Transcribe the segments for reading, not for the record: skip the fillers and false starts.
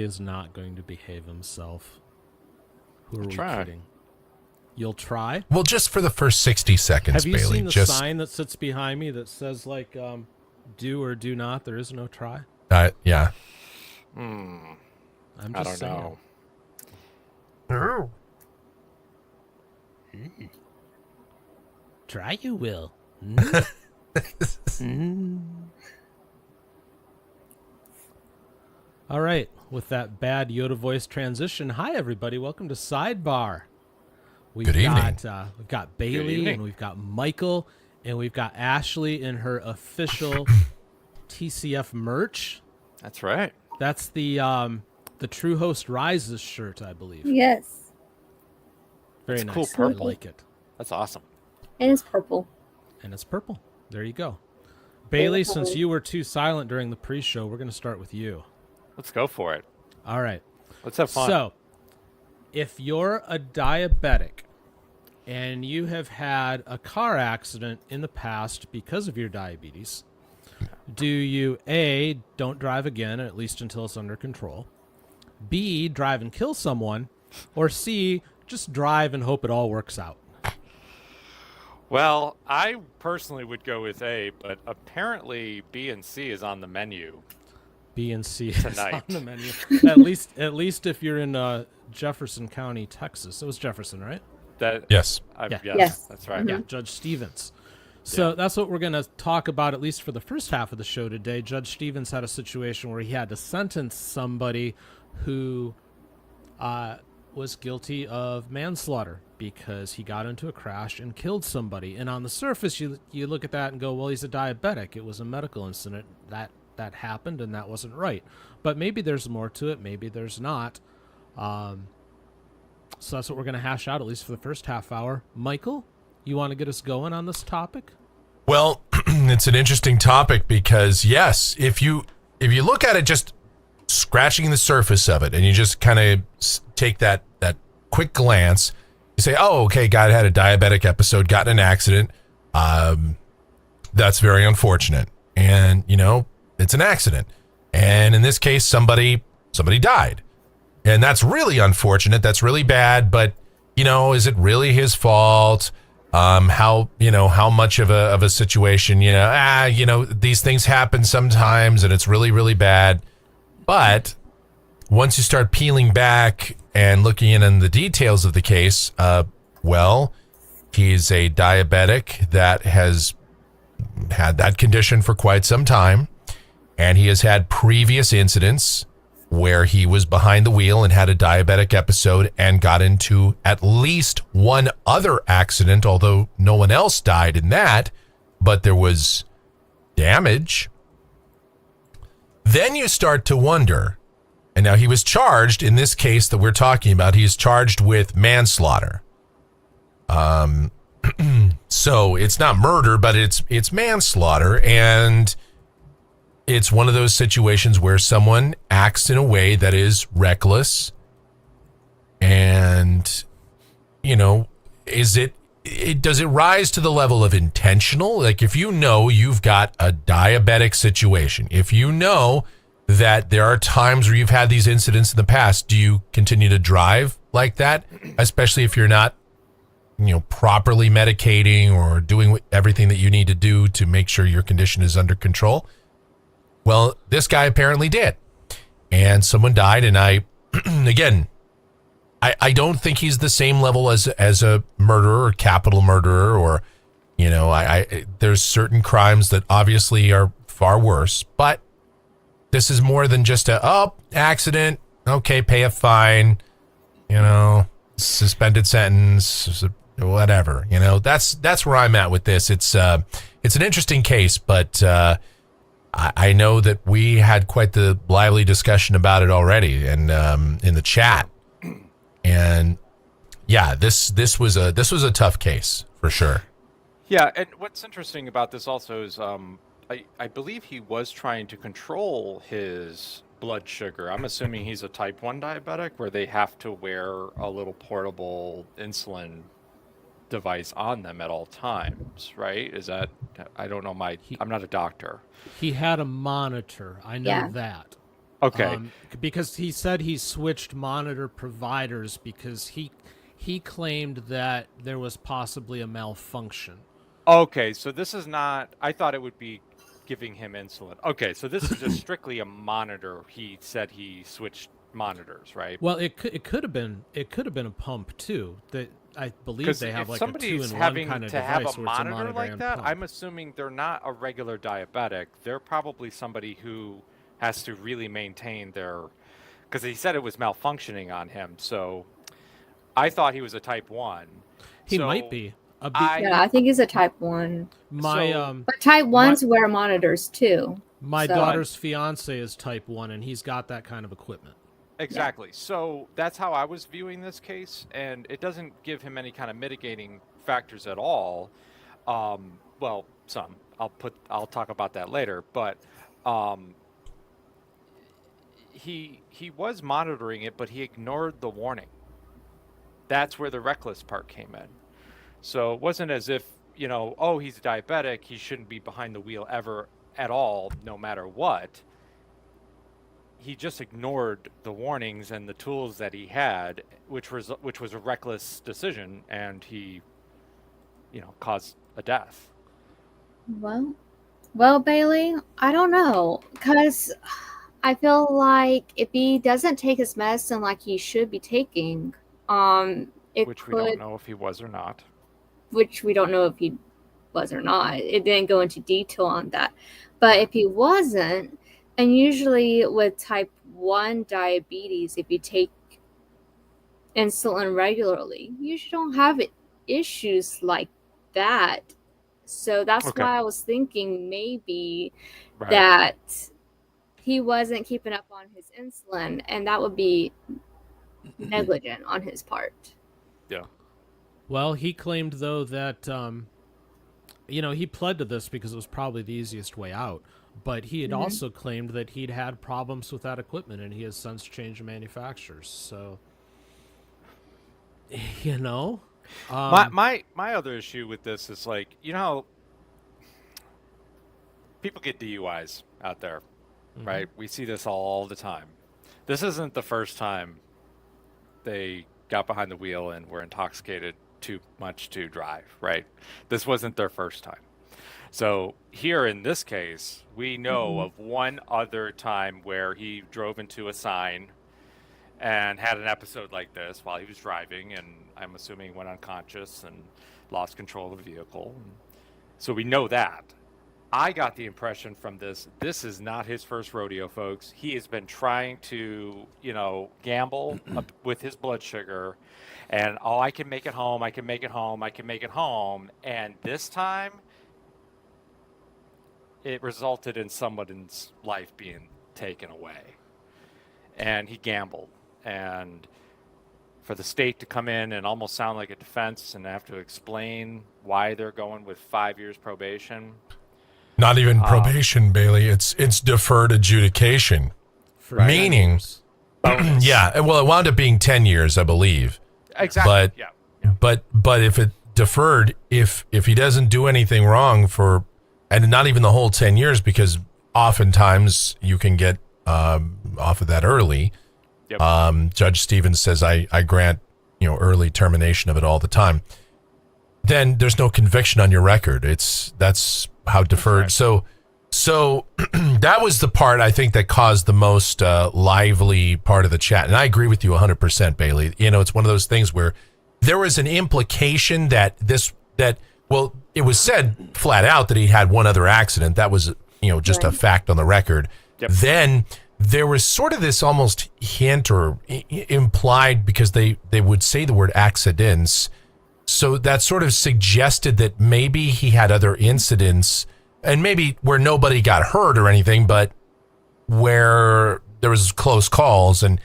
is not going to behave himself. Who are we try. kidding? You'll try? Well, just for the first 60 seconds, Have you Bailey. seen the sign that sits behind me that says, like, do or do not? There is no try. Yeah. I'm just I don't saying. know. Try you will. All right. With that bad Yoda voice transition, hi, everybody. Welcome to Sidebar. Good evening. We've got Bailey, and we've got Michael, and we've got Ashley in her official TCF merch. That's right. That's the True Host Rises shirt, I believe. Yes. Very It's nice. cool I purple. like it. That's awesome. And it's purple. And it's purple. There you go. Bailey, since you were too silent during the pre-show, we're going to start with you. Let's go for it. All right. Let's have fun. So, if you're a diabetic and you have had a car accident in the past because of your diabetes, do you A, don't drive again, at least until it's under control, B, drive and kill someone, or C, just drive and hope it all works out? Well, I personally would go with A, but apparently B and C is on the menu. B and C is on Tonight. the menu. at least if you're in Jefferson County, Texas. It was Jefferson, right? Yes. Yeah. Yes. That's right. Yeah, Judge Stevens. So that's what we're going to talk about, at least for the first half of the show today. Judge Stevens had a situation where he had to sentence somebody who was guilty of manslaughter because he got into a crash and killed somebody. And on the surface, you look at that and go, well, he's a diabetic. It was a medical incident. That happened, and that wasn't right. But maybe there's more to it. Maybe there's not. So that's what we're going to hash out, at least for the first half hour. Michael, you want to get us going on this topic? Well, it's an interesting topic because, yes, if you look at it just scratching the surface of it and you just kind of take that quick glance, you say, oh, okay, guy had a diabetic episode, got in an accident. That's very unfortunate. And, it's an accident. And in this case, somebody died. And that's really unfortunate. That's really bad. But, is it really his fault? How much of a situation, these things happen sometimes and it's really, really bad. But once you start peeling back and looking in the details of the case, he's a diabetic that has had that condition for quite some time. And he has had previous incidents where he was behind the wheel and had a diabetic episode and got into at least one other accident, although no one else died in that, but there was damage. Then you start to wonder, and now he was charged in this case that we're talking about, he's charged with manslaughter. So it's not murder, but it's manslaughter, and it's one of those situations where someone acts in a way that is reckless and, does it rise to the level of intentional? Like if you've got a diabetic situation, if you know that there are times where you've had these incidents in the past, do you continue to drive like that? Especially if you're not, properly medicating or doing everything that you need to do to make sure your condition is under control? Well, this guy apparently did, and someone died. And I don't think he's the same level as a murderer or capital murderer, or, there's certain crimes that obviously are far worse, but this is more than just accident. Okay. Pay a fine, suspended sentence, whatever, that's where I'm at with this. It's an interesting case, but, I know that we had quite the lively discussion about it already, and in the chat, and yeah, this was a tough case for sure. Yeah, and what's interesting about this also is I believe he was trying to control his blood sugar. I'm assuming he's a type 1 diabetic where they have to wear a little portable insulin device on them at all times, right? Is that, I don't know, I'm not a doctor. He had a monitor. I know that. Okay. Because he said he switched monitor providers because he claimed that there was possibly a malfunction. Okay, so this is not. I thought it would be giving him insulin. Okay, so this is just strictly a monitor. He said he switched monitors, right? Well, it could have been a pump too. That I believe Because they have if like a somebody's 2-in-1 having kind of to have device a where it's a monitor monitor like and that, pump. I'm assuming they're not a regular diabetic. They're probably somebody who has to really maintain their. Because he said it was malfunctioning on him, so I thought he was a type 1. He might So be. Yeah, I think he's a type 1. My So- But type 1s wear monitors too. my So- daughter's fiance is type 1, and he's got that kind of equipment. Exactly. So that's how I was viewing this case, and it doesn't give him any kind of mitigating factors at all. Well, some. I'll talk about that later. But he was monitoring it, but he ignored the warning. That's where the reckless part came in. So it wasn't as if, oh, he's diabetic, he shouldn't be behind the wheel ever at all, no matter what. He just ignored the warnings and the tools that he had, which was a reckless decision, and he, caused a death. Well, Bailey, I don't know, because I feel like if he doesn't take his medicine like he should be taking, it Which could, we don't know if he was or not. which we don't know if he was or not. It didn't go into detail on that. But if he wasn't, and usually with type 1 diabetes, if you take insulin regularly, you usually don't have issues like that. So that's Okay. why I was thinking maybe Right. that he wasn't keeping up on his insulin, and that would be negligent on his part. Yeah. Well, he claimed though that he pled to this because it was probably the easiest way out. But he had also claimed that he'd had problems with that equipment, and he has since changed manufacturers. So, My other issue with this is like, people get DUIs out there, right? We see this all the time. This isn't the first time they got behind the wheel and were intoxicated too much to drive, right? This wasn't their first time. So here in this case, we know of one other time where he drove into a sign and had an episode like this while he was driving, and I'm assuming went unconscious and lost control of the vehicle. So we know that. I got the impression from this is not his first rodeo, folks. He has been trying to, gamble with his blood sugar, and I can make it home, I can make it home, I can make it home. And this time, it resulted in someone's life being taken away. And he gambled. And for the state to come in and almost sound like a defense and have to explain why they're going with 5 years probation. Not even probation, Bailey. It's deferred adjudication. for 10 Meaning- years. Yeah, well, it wound up being 10 years, I believe. Exactly. But yeah. but if it deferred, if he doesn't do anything wrong and not even the whole 10 years, because oftentimes you can get off of that early. Yep. Judge Stevens says I grant early termination of it all the time. Then there's no conviction on your record. That's how deferred. Right. So that was the part I think that caused the most lively part of the chat. And I agree with you 100%, Bailey. It's one of those things where there was an implication that it was said flat out that he had one other accident. That was, just a fact on the record. Yep. Then there was sort of this almost hint or implied, because they would say the word accidents. So that sort of suggested that maybe he had other incidents, and maybe where nobody got hurt or anything, but where there was close calls. And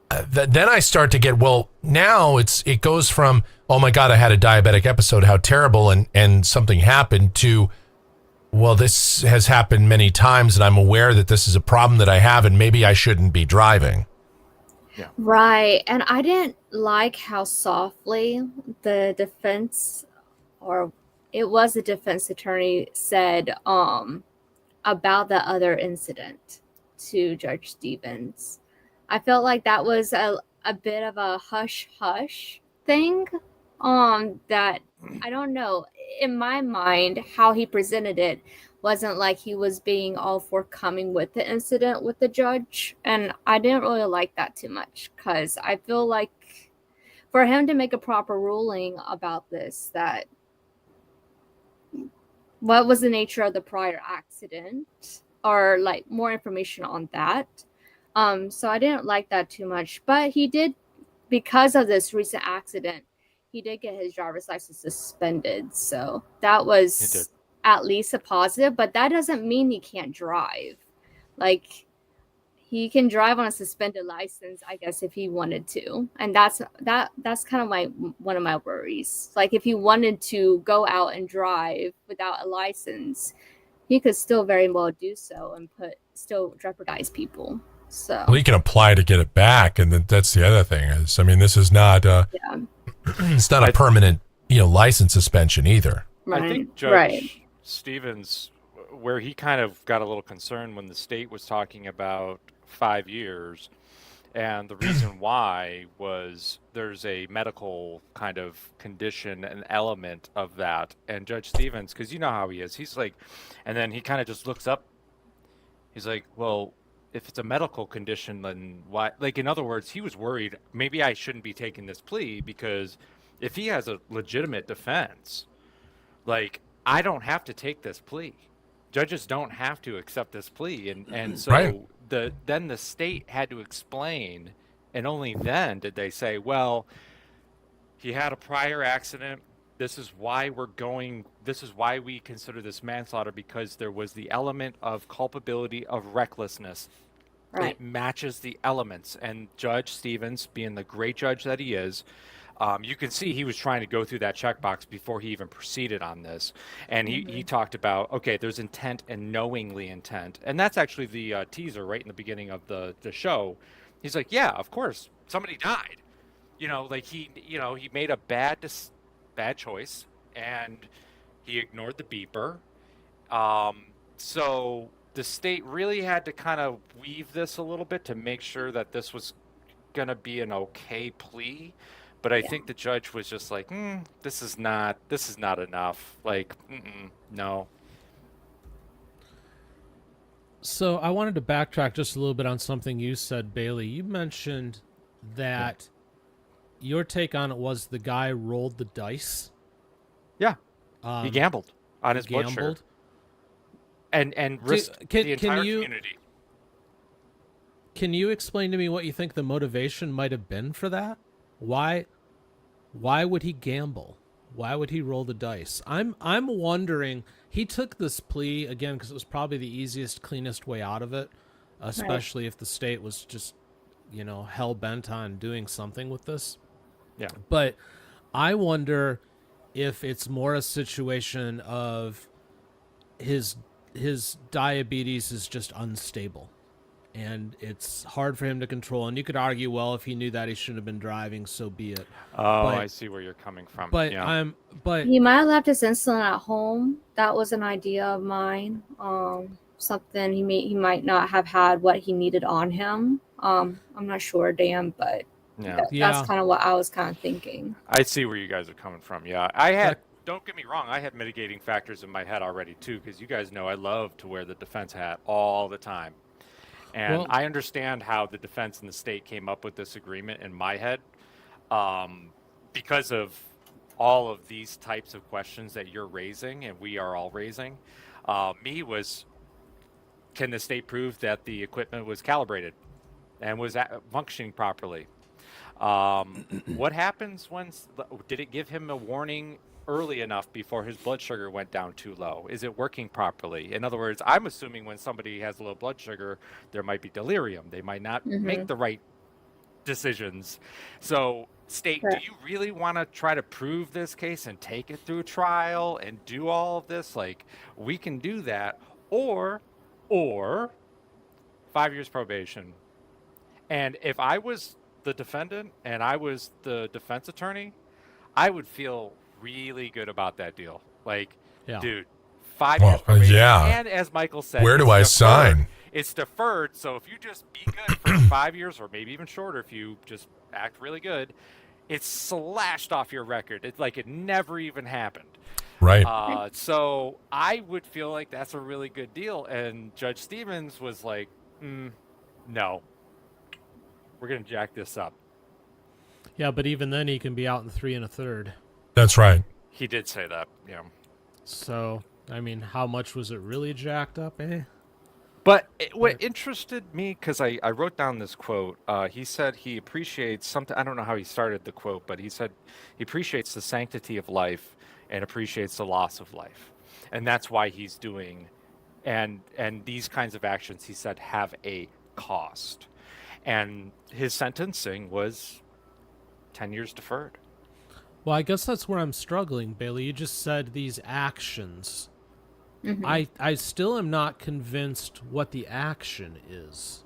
then I start to get, now it goes from, oh my God, I had a diabetic episode, how terrible, and something happened, to, well, this has happened many times, and I'm aware that this is a problem that I have, and maybe I shouldn't be driving. Right. And I didn't like how softly the defense, or it was the defense attorney, said about the other incident to Judge Stevens. I felt like that was a bit of a hush-hush thing. That, I don't know, in my mind, how he presented it wasn't like he was being all forthcoming with the incident with the judge. And I didn't really like that too much, because I feel like for him to make a proper ruling about this, that what was the nature of the prior accident, or like more information on that. So I didn't like that too much. But he did, because of this recent accident, he did get his driver's license suspended. So that was at least a positive, but that doesn't mean he can't drive. Like, he can drive on a suspended license, I guess, if he wanted to. And that's kind of one of my worries. Like, if he wanted to go out and drive without a license, he could still very well do so and still jeopardize people. So well, he can apply to get it back, and that's the other thing. Is, I mean, this is not it's not a permanent, license suspension either. Right. I think Judge Stevens, where he kind of got a little concerned when the state was talking about 5 years, and the reason why was there's a medical kind of condition, an element of that, and Judge Stevens, because you know how he is, he's like, and then he kind of just looks up, he's like, well, if it's a medical condition, then why? Like, in other words, he was worried, maybe I shouldn't be taking this plea, because if he has a legitimate defense, like, I don't have to take this plea. Judges don't have to accept this plea. And so Right. then the state had to explain, and only then did they say, well, he had a prior accident. This is why we consider this manslaughter, because there was the element of culpability of recklessness. Right. It matches the elements. And Judge Stevens, being the great judge that he is, you can see he was trying to go through that checkbox before he even proceeded on this. And he talked about, okay, there's intent and knowingly intent. And that's actually the teaser right in the beginning of the show. He's like, yeah, of course, somebody died. Like he made a bad choice, and he ignored the beeper. So the state really had to kind of weave this a little bit to make sure that this was going to be an okay plea. But I think the judge was just like, this is not enough. Like, no. So I wanted to backtrack just a little bit on something you said, Bailey. You mentioned that your take on it was the guy rolled the dice. Yeah, he gambled on his blood sugar. And risked the entire community. Can you explain to me what you think the motivation might have been for that? Why would he gamble? Why would he roll the dice? I'm wondering. He took this plea again because it was probably the easiest, cleanest way out of it, especially if the state was just, hell bent on doing something with this. Yeah. But I wonder if it's more a situation of his diabetes is just unstable, and it's hard for him to control. And you could argue, well, if he knew that, he shouldn't have been driving, so be it. Oh, I see where you're coming from. But yeah. but he might have left his insulin at home. That was an idea of mine. Something he might not have had what he needed on him. I'm not sure, Dan, but that's kind of what I was kind of thinking. I see where you guys are coming from. Yeah, don't get me wrong, I had mitigating factors in my head already too, because you guys know I love to wear the defense hat all the time. And I understand how the defense and the state came up with this agreement in my head, because of all of these types of questions that you're raising and we are all raising. Can the state prove that the equipment was calibrated and was functioning properly? What happens did it give him a warning early enough before his blood sugar went down too low? Is it working properly? In other words, I'm assuming when somebody has low blood sugar, there might be delirium. They might not make the right decisions. So, state, do you really want to try to prove this case and take it through trial and do all of this? Like, we can do that, or 5 years probation. And if I was the defendant and I was the defense attorney, I would feel really good about that deal. Like, dude, 5 years probation. Yeah. And as Michael said, where do I sign? it's deferred. So if you just be good for 5 years or maybe even shorter, if you just act really good, it's slashed off your record. It's like it never even happened. Right. So I would feel like that's a really good deal. And Judge Stevens was like, no, we're going to jack this up. Yeah, but even then he can be out in 3 1/3. That's right. He did say that, yeah. So, I mean, how much was it really jacked up, eh? But what interested me, because I wrote down this quote, he said he appreciates something. I don't know how he started the quote, but he said he appreciates the sanctity of life and appreciates the loss of life. And that's why he's doing, and these kinds of actions, he said, have a cost. And his sentencing was 10 years deferred. Well, I guess that's where I'm struggling, Bailey. You just said these actions. Mhm. I still am not convinced what the action is.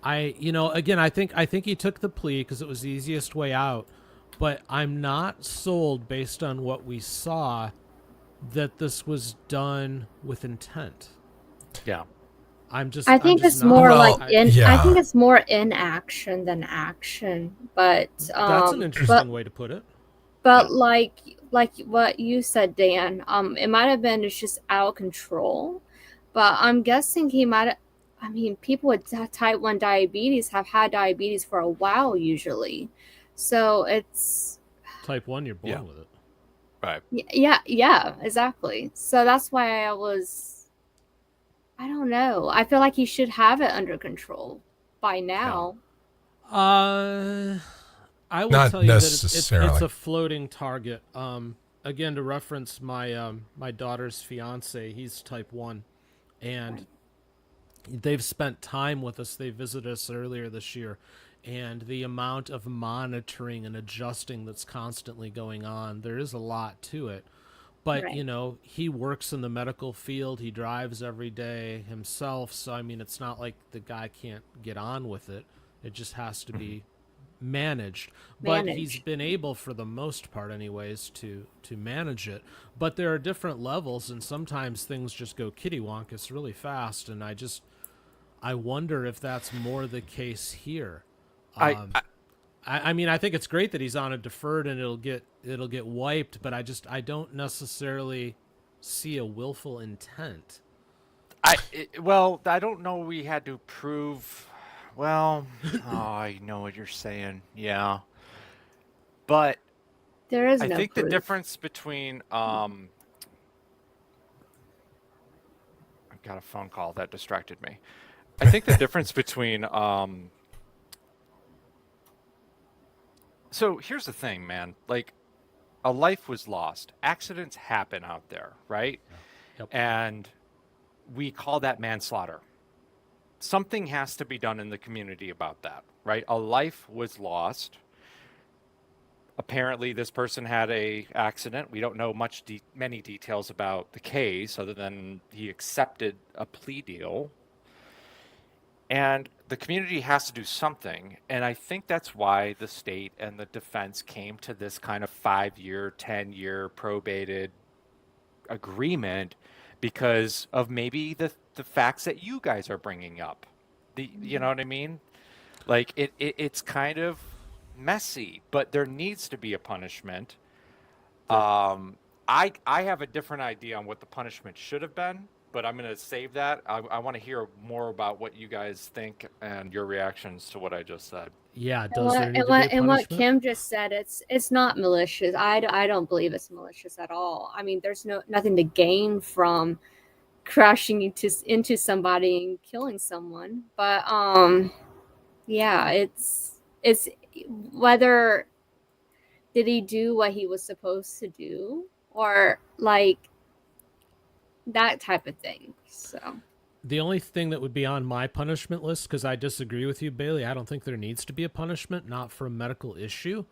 Again, I think he took the plea because it was the easiest way out, but I'm not sold based on what we saw that this was done with intent. Yeah. I think it's more Well, like I yeah. think it's more inaction than action. But That's an interesting way to put it. But like what you said, Dan, it might have been it's just out of control. But I'm guessing he might have, I mean, people with type 1 diabetes have had diabetes for a while usually. So it's Type 1, you're born Yeah. with it. Right. yeah, exactly. So that's why I don't know. I feel like he should have it under control by now. I will Not tell you that it's necessarily. a floating target. Again, to reference my my daughter's fiance, he's type 1, and they've spent time with us. They visited us earlier this year, and the amount of monitoring and adjusting that's constantly going on, there is a lot to it. But, Right. he works in the medical field. He drives every day himself. So, I mean, it's not like the guy can't get on with it. It just has to be managed. But he's Managed. been able, for the most part anyways, to manage it. But there are different levels, and sometimes things just go kittywonkus really fast. And I wonder if that's more the case here. I I mean, I think it's great that he's on a deferred and it'll get wiped, but I don't necessarily see a willful intent. well, I don't know. We had to prove. Well, I know what you're saying. Yeah, but There is I no think the proof. difference between I got a phone call that distracted me. I think the difference between so here's the thing, man. Like a life was lost. Accidents happen out there, right? Yep. And we call that manslaughter. Something has to be done in the community about that, right? A life was lost. Apparently this person had a accident. We don't know many details about the case other than he accepted a plea deal. And the community has to do something. And I think that's why the state and the defense came to this kind of 5-year, 10-year probated agreement because of maybe the facts that you guys are bringing up. You know what I mean? Like it's kind of messy, but there needs to be a punishment. I have a different idea on what the punishment should have been, but I'm going to save that. I want to hear more about what you guys think and your reactions to what I just said. Yeah, And does there what, need and to be a what, and what punishment? Kim just said, it's not malicious. I don't believe it's malicious at all. I mean, there's nothing to gain from crashing into somebody and killing someone. But yeah, it's whether did he do what he was supposed to do or like that type of thing. So The only thing that would be on my punishment list, because I disagree with you, Bailey, I don't think there needs to be a punishment, not for a medical issue,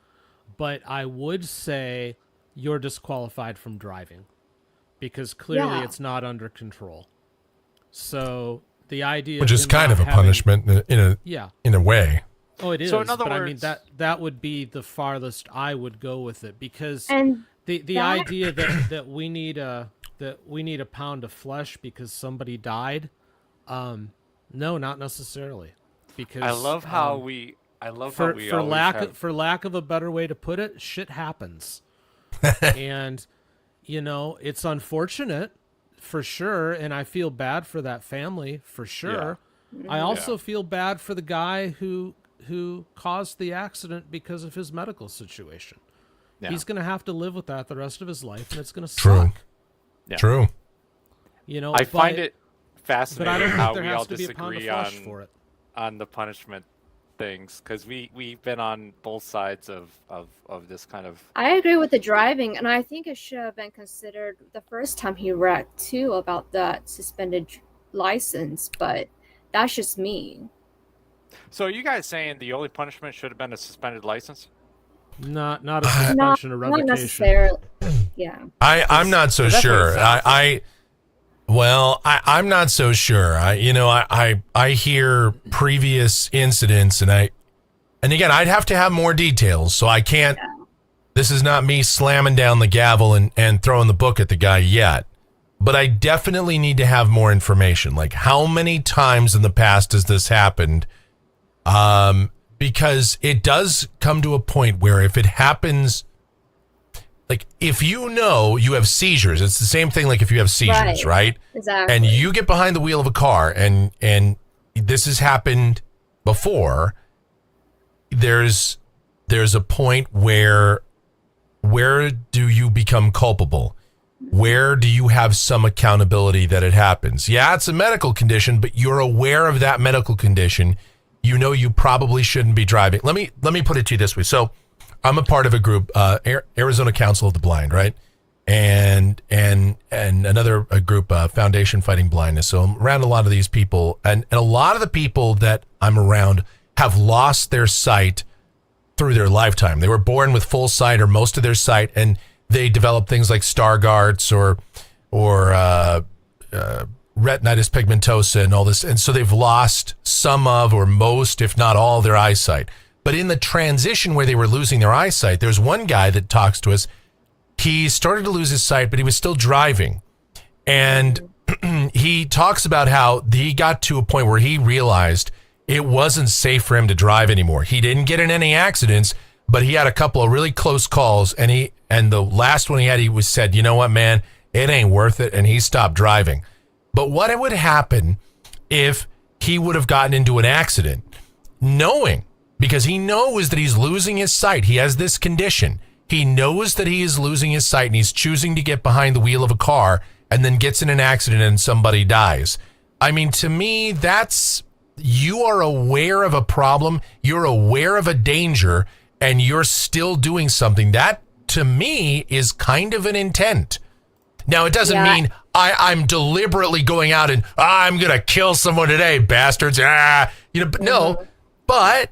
but I would say you're disqualified from driving because clearly Yeah. it's not under control. So the idea Which is him kind not of a having- punishment Yeah. in a way. Oh, it is. So in other but I mean words- that would be the farthest I would go with it because and the that- idea that we need a pound of flesh because somebody died, No, not necessarily, because I love how we. I love how we for always lack have. for lack of a better way to put it, shit happens, and it's unfortunate for sure, and I feel bad for that family for sure. I also feel bad for the guy who caused the accident because of his medical situation. Yeah. He's going to have to live with that the rest of his life, and it's going to True. suck. Yeah. True. I find it but I fascinating don't how think there we has all to be a pound of disagree flesh for it. on the punishment things, because we've been on both sides of this kind of. I agree with the driving, and I think it should have been considered the first time he wrecked too about that suspended license, but that's just me. So are you guys saying the only punishment should have been a suspended license? Not a suspension or Not revocation. necessarily. Yeah. I'm not so that's what it sure. sounds I'm not so sure. I hear previous incidents, and again, I'd have to have more details, so I can't. Yeah. This is not me slamming down the gavel and throwing the book at the guy yet, but I definitely need to have more information. Like, how many times in the past has this happened? Because it does come to a point where if it happens, like if you have seizures, it's the same thing like if you have seizures, right? Exactly. And you get behind the wheel of a car and this has happened before, there's a point where do you become culpable? Where do you have some accountability that it happens? Yeah, it's a medical condition, but you're aware of that medical condition. You know you probably shouldn't be driving. Let me put it to you this way. So I'm a part of a group, Arizona Council of the Blind, right? And another group, Foundation Fighting Blindness. So I'm around a lot of these people, and a lot of the people that I'm around have lost their sight through their lifetime. They were born with full sight or most of their sight, and they develop things like Stargardt's or retinitis pigmentosa and all this. And so they've lost some of or most, if not all, their eyesight. But in the transition where they were losing their eyesight, there's one guy that talks to us. He started to lose his sight, but he was still driving. And he talks about how he got to a point where he realized it wasn't safe for him to drive anymore. He didn't get in any accidents, but he had a couple of really close calls. And the last one he had, he said, you know what, man, it ain't worth it. And he stopped driving. But what would happen if he would have gotten into an accident knowing, because he knows that he's losing his sight. He has this condition. He knows that he is losing his sight and he's choosing to get behind the wheel of a car and then gets in an accident and somebody dies. I mean, to me, you are aware of a problem. You're aware of a danger and you're still doing something. That, to me, is kind of an intent. Now, it doesn't mean I'm deliberately going out and I'm going to kill someone today, bastards. But no, but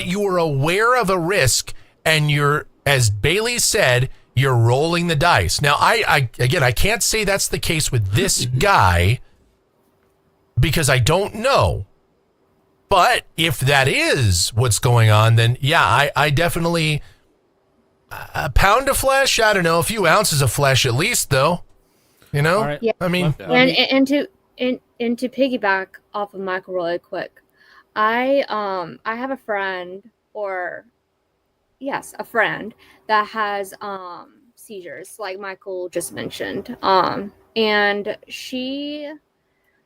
you are aware of a risk and you're, as Bailey said, you're rolling the dice. Now, I can't say that's the case with this guy because I don't know. But if that is what's going on, then yeah, I definitely, a pound of flesh, I don't know, a few ounces of flesh at least, though. You know, Right. Yeah. I mean, And to piggyback off of Michael really quick, I have a friend a friend that has seizures, like Michael just mentioned. And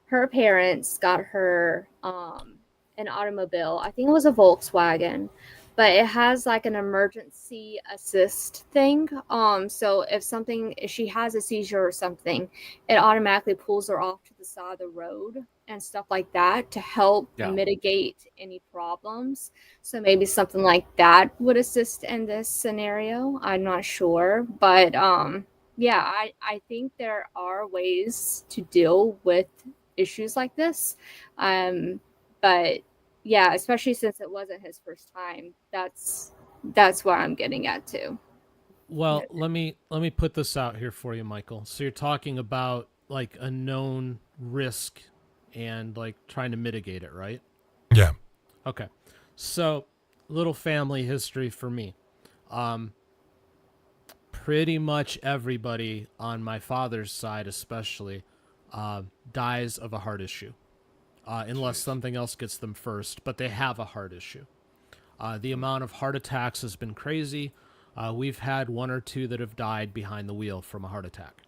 her parents got her an automobile. I think it was a Volkswagen, but it has like an emergency assist thing. So if she has a seizure or something, it automatically pulls her off to the side of the road and stuff like that to help mitigate any problems. So maybe something like that would assist in this scenario. I'm not sure, but I think there are ways to deal with issues like this. But yeah, especially since it wasn't his first time. That's what I'm getting at too. Well, let me put this out here for you, Michael. So you're talking about like a known risk and like trying to mitigate it, right? yeah. Okay. So, little family history for me. Pretty much everybody on my father's side, especially, dies of a heart issue. unless something else gets them first, but they have a heart issue. The amount of heart attacks has been crazy. We've had one or two that have died behind the wheel from a heart attack.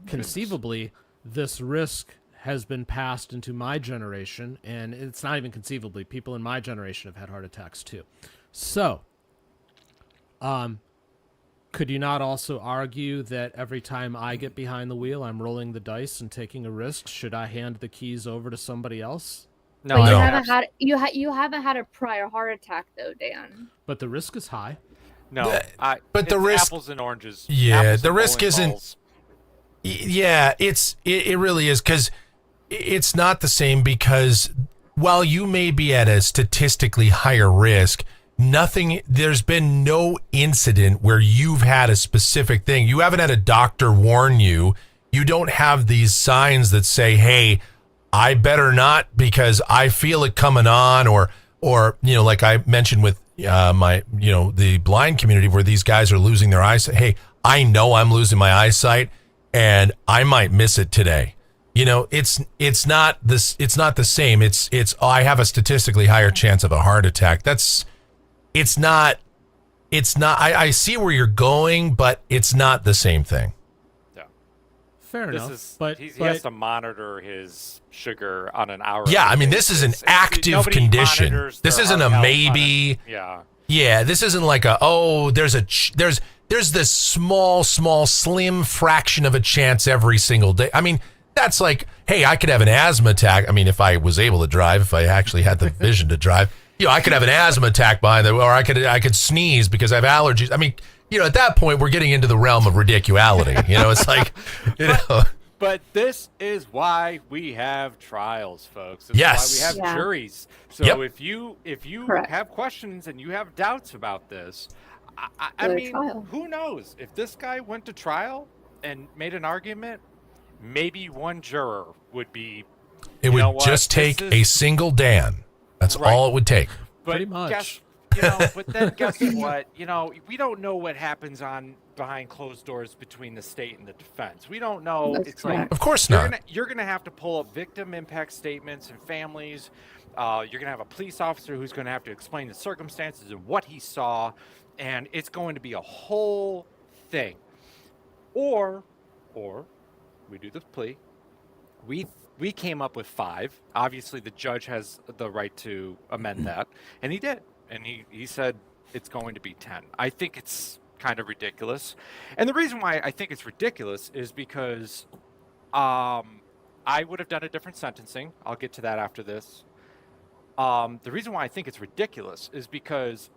Conceivably, this risk has been passed into my generation, and it's not even conceivably. People in my generation have had heart attacks too. So, could you not also argue that every time I get behind the wheel, I'm rolling the dice and taking a risk? Should I hand the keys over to somebody else? No, But I you don't haven't have- had you haven't had a prior heart attack though, Dan. But the risk is high. No, but the it's risk- apples and oranges. Yeah, Apples the and risk bowling isn't- balls. Yeah, it really is, because it's not the same, because while you may be at a statistically higher risk, there's been no incident where you've had a specific thing. You haven't had a doctor warn you. You don't have these signs that say, hey, I better not because I feel it coming on, or like I mentioned with the blind community where these guys are losing their eyesight. Hey, I know I'm losing my eyesight and I might miss it today. It's not the same. It's I have a statistically higher chance of a heart attack. It's not I see where you're going, but it's not the same thing. Yeah. Fair This enough. is but he has to monitor his sugar on an hour. Yeah, I mean, this is an active condition. This isn't a maybe. Yeah, this isn't like there's this small, slim fraction of a chance every single day. I mean, that's like, hey, I could have an asthma attack. I mean, if I was able to drive, if I actually had the vision to drive, I could have an asthma attack or I could sneeze because I have allergies. I mean, at that point, we're getting into the realm of ridiculity. It's like, But this is why we have trials, folks. Yes. Why we have juries. So Yep. if you Correct. have questions and you have doubts about this, I Go to mean, trial. who knows? If this guy went to trial and made an argument, maybe one juror would be. it know would what? just This take is- a single Dan. That's Right. all it would take. But Pretty much. Guess, but then guess what? We don't know what happens behind closed doors between the state and the defense. We don't know. That's It's like correct. Of course not. you're gonna have to pull up victim impact statements and families. You're gonna have a police officer who's gonna have to explain the circumstances and what he saw, and it's going to be a whole thing. Or we do the plea. We came up with 5. Obviously, the judge has the right to amend that, and he did. And he said it's going to be 10. I think it's kind of ridiculous. And the reason why I think it's ridiculous is because I would have done a different sentencing. I'll get to that after this. The reason why I think it's ridiculous is because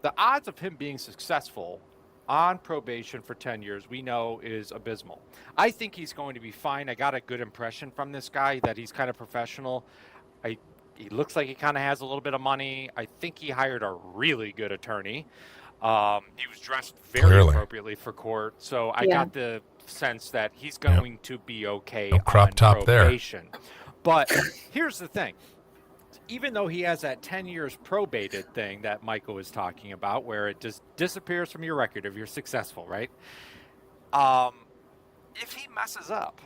the odds of him being successful on probation for 10 years, we know is abysmal. I think he's going to be fine. I got a good impression from this guy that he's kind of professional. He looks like he kind of has a little bit of money. I think he hired a really good attorney. He was dressed very Clearly. appropriately for court. So I Yeah. got the sense that he's going to be okay No crop on top there. probation. But here's the thing. Even though he has that 10 years probated thing that Michael was talking about, where it just disappears from your record if you're successful, right? If he messes up,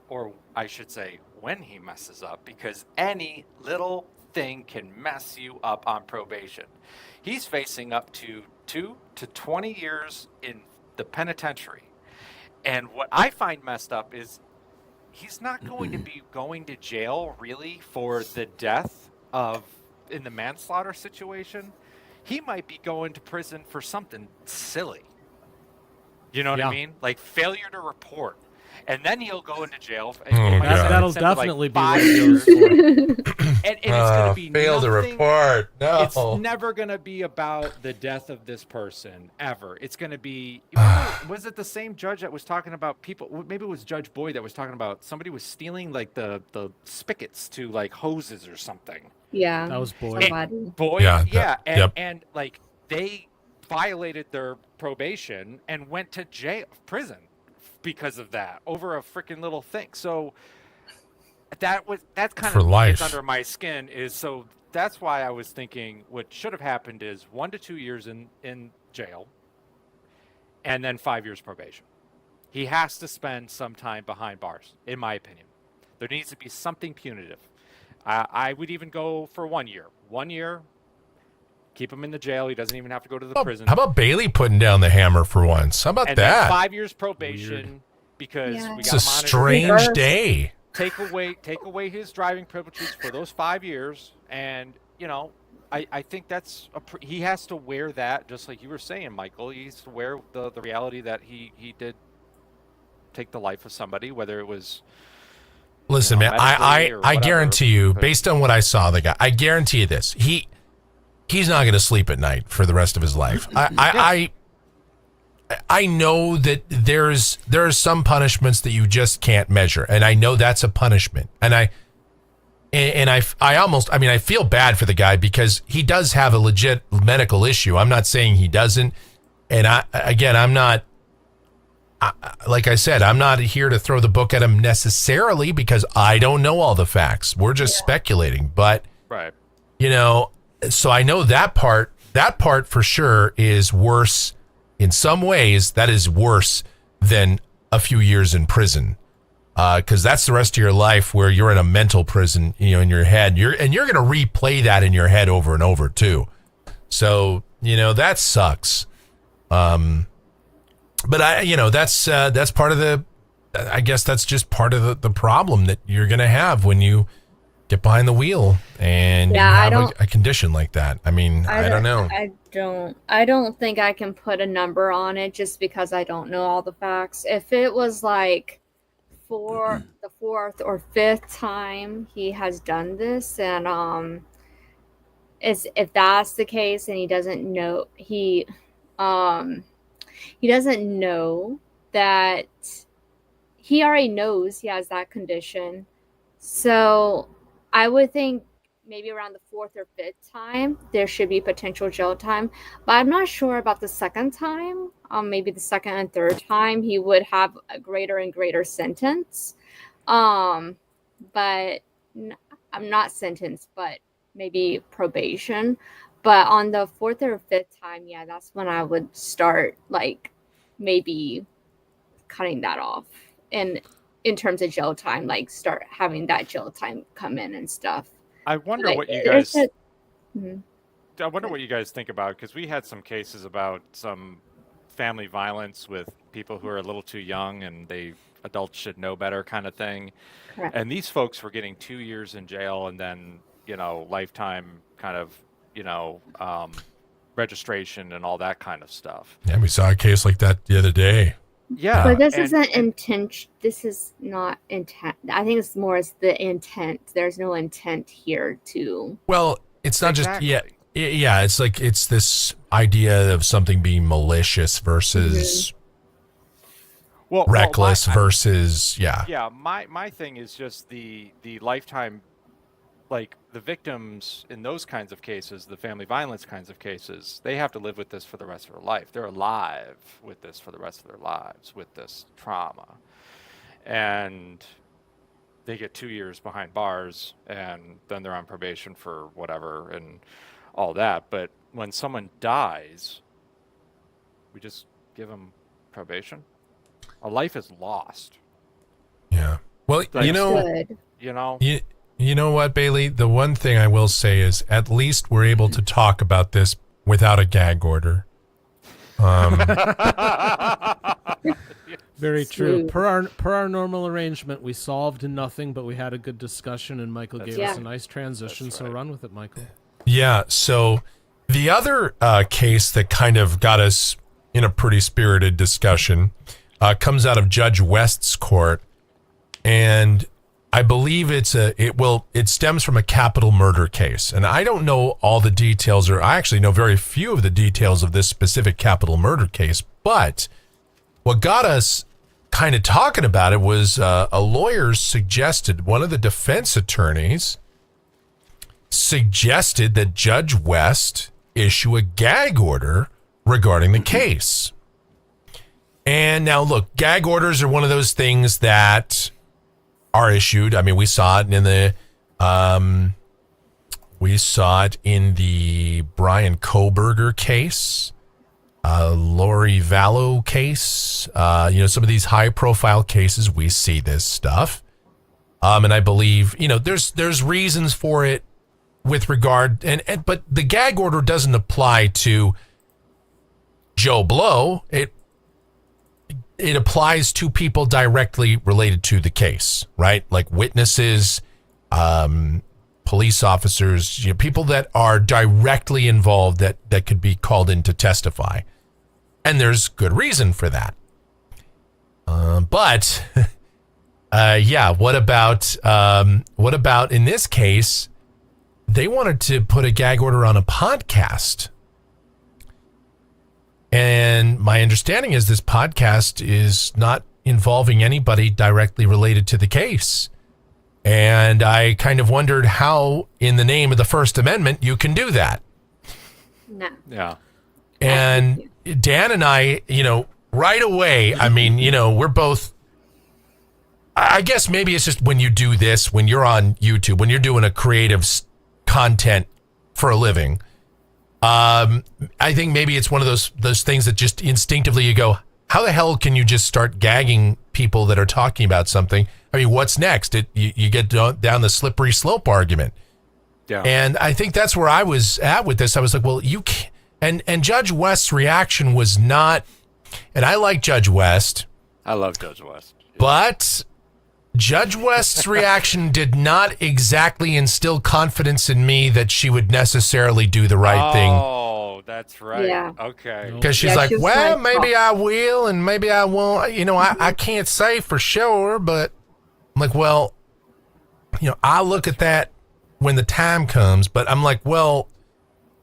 or I should say when he messes up, because any little thing can mess you up on probation. He's facing up to 2 to 20 years in the penitentiary. And what I find messed up is he's not going to be going to jail really for the death in the manslaughter situation. He might be going to prison for something silly. You know what I Yeah. mean? Like failure to report. And then he'll go into jail. Oh, God. That'll sentenced to, like, definitely be 5 what it years. goes for. And it's going to be failed to nothing- report. It's No. never going to be about the death of this person, ever. It's going to be... was it the same judge that was talking about people... Maybe it was Judge Boyd that was talking about somebody was stealing, like, the spigots to, like, hoses or something. Yeah. That was Boyd. somebody. Boyd? Yeah, Yeah. that- yep. And, like, they violated their probation and went to prison because of that, over a freaking little thing. So... That's kind For of life. gets under my skin so that's why I was thinking what should have happened is 1 to 2 years in jail and then 5 years probation. He has to spend some time behind bars, in my opinion. There needs to be something punitive. I would even go for 1 year. 1 year, keep him in the jail. He doesn't even have to go to the prison. How about Bailey putting down the hammer for once? How about and that? Then 5 years probation because Yeah. we It's got a strange day. Take away his driving privileges for those 5 years, and I think that's he has to wear that, just like you were saying, Michael. He has to wear the reality that he did take the life of somebody, whether it was. Listen, man, I guarantee you, based on what I saw, the guy, I guarantee you this: he's not going to sleep at night for the rest of his life. I know that there are some punishments that you just can't measure, and I know that's a punishment, and I feel bad for the guy because he does have a legit medical issue. I'm not saying he doesn't, and I'm not. Like I said, I'm not here to throw the book at him necessarily because I don't know all the facts. We're just speculating, but right. So I know that part for sure is worse. In some ways, that is worse than a few years in prison, because that's the rest of your life where you're in a mental prison, in your head. You're going to replay that in your head over and over too. So that sucks. But that's part of the. I guess that's just part of the problem that you're going to have when you get behind the wheel and you have a condition like that. I mean, I don't know. I don't think I can put a number on it just because I don't know all the facts. If it was like for the 4th or 5th time he has done this, and if that's the case and he doesn't know he doesn't know that he already knows he has that condition. So I would think maybe around the 4th or 5th time, there should be potential jail time. But I'm not sure about the second time. Maybe the second and third time, he would have a greater and greater sentence. But I'm not sentenced, but maybe probation. But on the 4th or 5th time, yeah, that's when I would start, maybe cutting that off. And in terms of jail time, start having that jail time come in and stuff. I wonder what you guys. I wonder what you guys think about, because we had some cases about some family violence with people who are a little too young and adults should know better kind of thing. Correct. And these folks were getting 2 years in jail and then lifetime kind of registration and all that kind of stuff. Yeah, we saw a case like that the other day. Yeah, but this isn't intent. This is not intent. I think it's more as the intent. There's no intent here to. Well, it's not just It's like it's this idea of something being malicious versus reckless versus Yeah, my thing is just the lifetime. Like the victims in those kinds of cases, the family violence kinds of cases, they have to live with this for the rest of their life. They're alive with this for the rest of their lives, with this trauma. And they get 2 years behind bars and then they're on probation for whatever and all that. But when someone dies, we just give them probation. A life is lost. Yeah. Well, You know what, Bailey? The one thing I will say is at least we're able to talk about this without a gag order. Very true. Per our normal arrangement, we solved nothing, but we had a good discussion, and Michael gave us a nice transition. So run with it, Michael. Yeah. So the other case that kind of got us in a pretty spirited discussion comes out of Judge West's court, and I believe it stems from a capital murder case. And I don't know all the details, or I actually know very few of the details of this specific capital murder case. But what got us kind of talking about it was a lawyer suggested, one of the defense attorneys suggested that Judge West issue a gag order regarding the case. And now look, gag orders are one of those things that are issued. I mean, we saw it in the Brian Kohberger case, Lori Vallow case. Some of these high-profile cases, we see this stuff. And I believe, there's reasons for it with regard, but the gag order doesn't apply to Joe Blow. It applies to people directly related to the case, right? Like witnesses, police officers, people that are directly involved that could be called in to testify. And there's good reason for that. But what about in this case, they wanted to put a gag order on a podcast. And my understanding is this podcast is not involving anybody directly related to the case. And I kind of wondered how, in the name of the First Amendment, you can do that. No. Yeah. And Dan and I, right away, I mean, we're both, I guess maybe it's just when you do this, when you're on YouTube, when you're doing a creative content for a living, I think maybe it's one of those things that just instinctively you go, how the hell can you just start gagging people that are talking about something? I mean, what's next? You get down the slippery slope argument. Yeah. And I think that's where I was at with this. I was like, well, you can't. And Judge West's reaction was not, and I like Judge West. I love Judge West. But Judge West's reaction did not exactly instill confidence in me that she would necessarily do the right thing. Oh, that's right. Yeah. Okay. Because she's like, she was well, like, maybe I will and maybe I won't. I can't say for sure, but I'm like, well, I'll look at that when the time comes. But I'm like, well,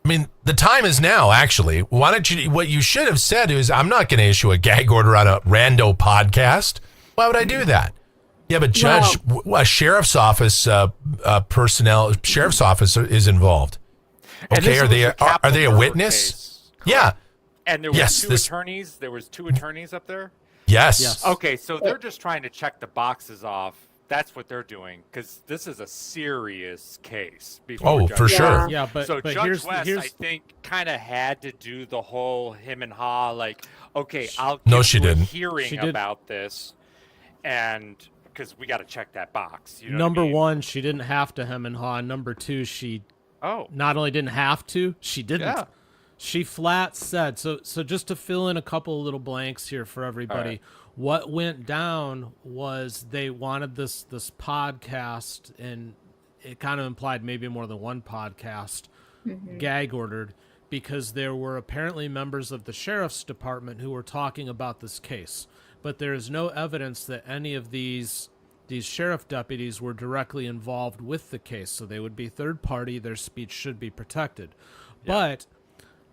I mean, the time is now, actually. What you should have said is, I'm not going to issue a gag order on a rando podcast. Why would I do that? Yeah, but Judge, a sheriff's office sheriff's office is involved. Okay, are they a witness? Case, yeah. And there was attorneys. There was two attorneys up there. Yes. Okay, so they're just trying to check the boxes off. That's what they're doing, because this is a serious case. For sure. Yeah, but Judge here's West, I think, kind of had to do the whole him and ha, like, okay, I'll give No, she you a didn't. hearing about this, and because we got to check that box. You know Number what I mean? one, she didn't have to hem and haw. Number two, she not only didn't have to, she didn't. Yeah. She flat said, so just to fill in a couple of little blanks here for everybody, right. What went down was they wanted this podcast, and it kind of implied maybe more than one podcast, gag ordered, because there were apparently members of the sheriff's department who were talking about this case. But there is no evidence that any of these sheriff deputies were directly involved with the case, so they would be third party. Their speech should be protected. Yeah. But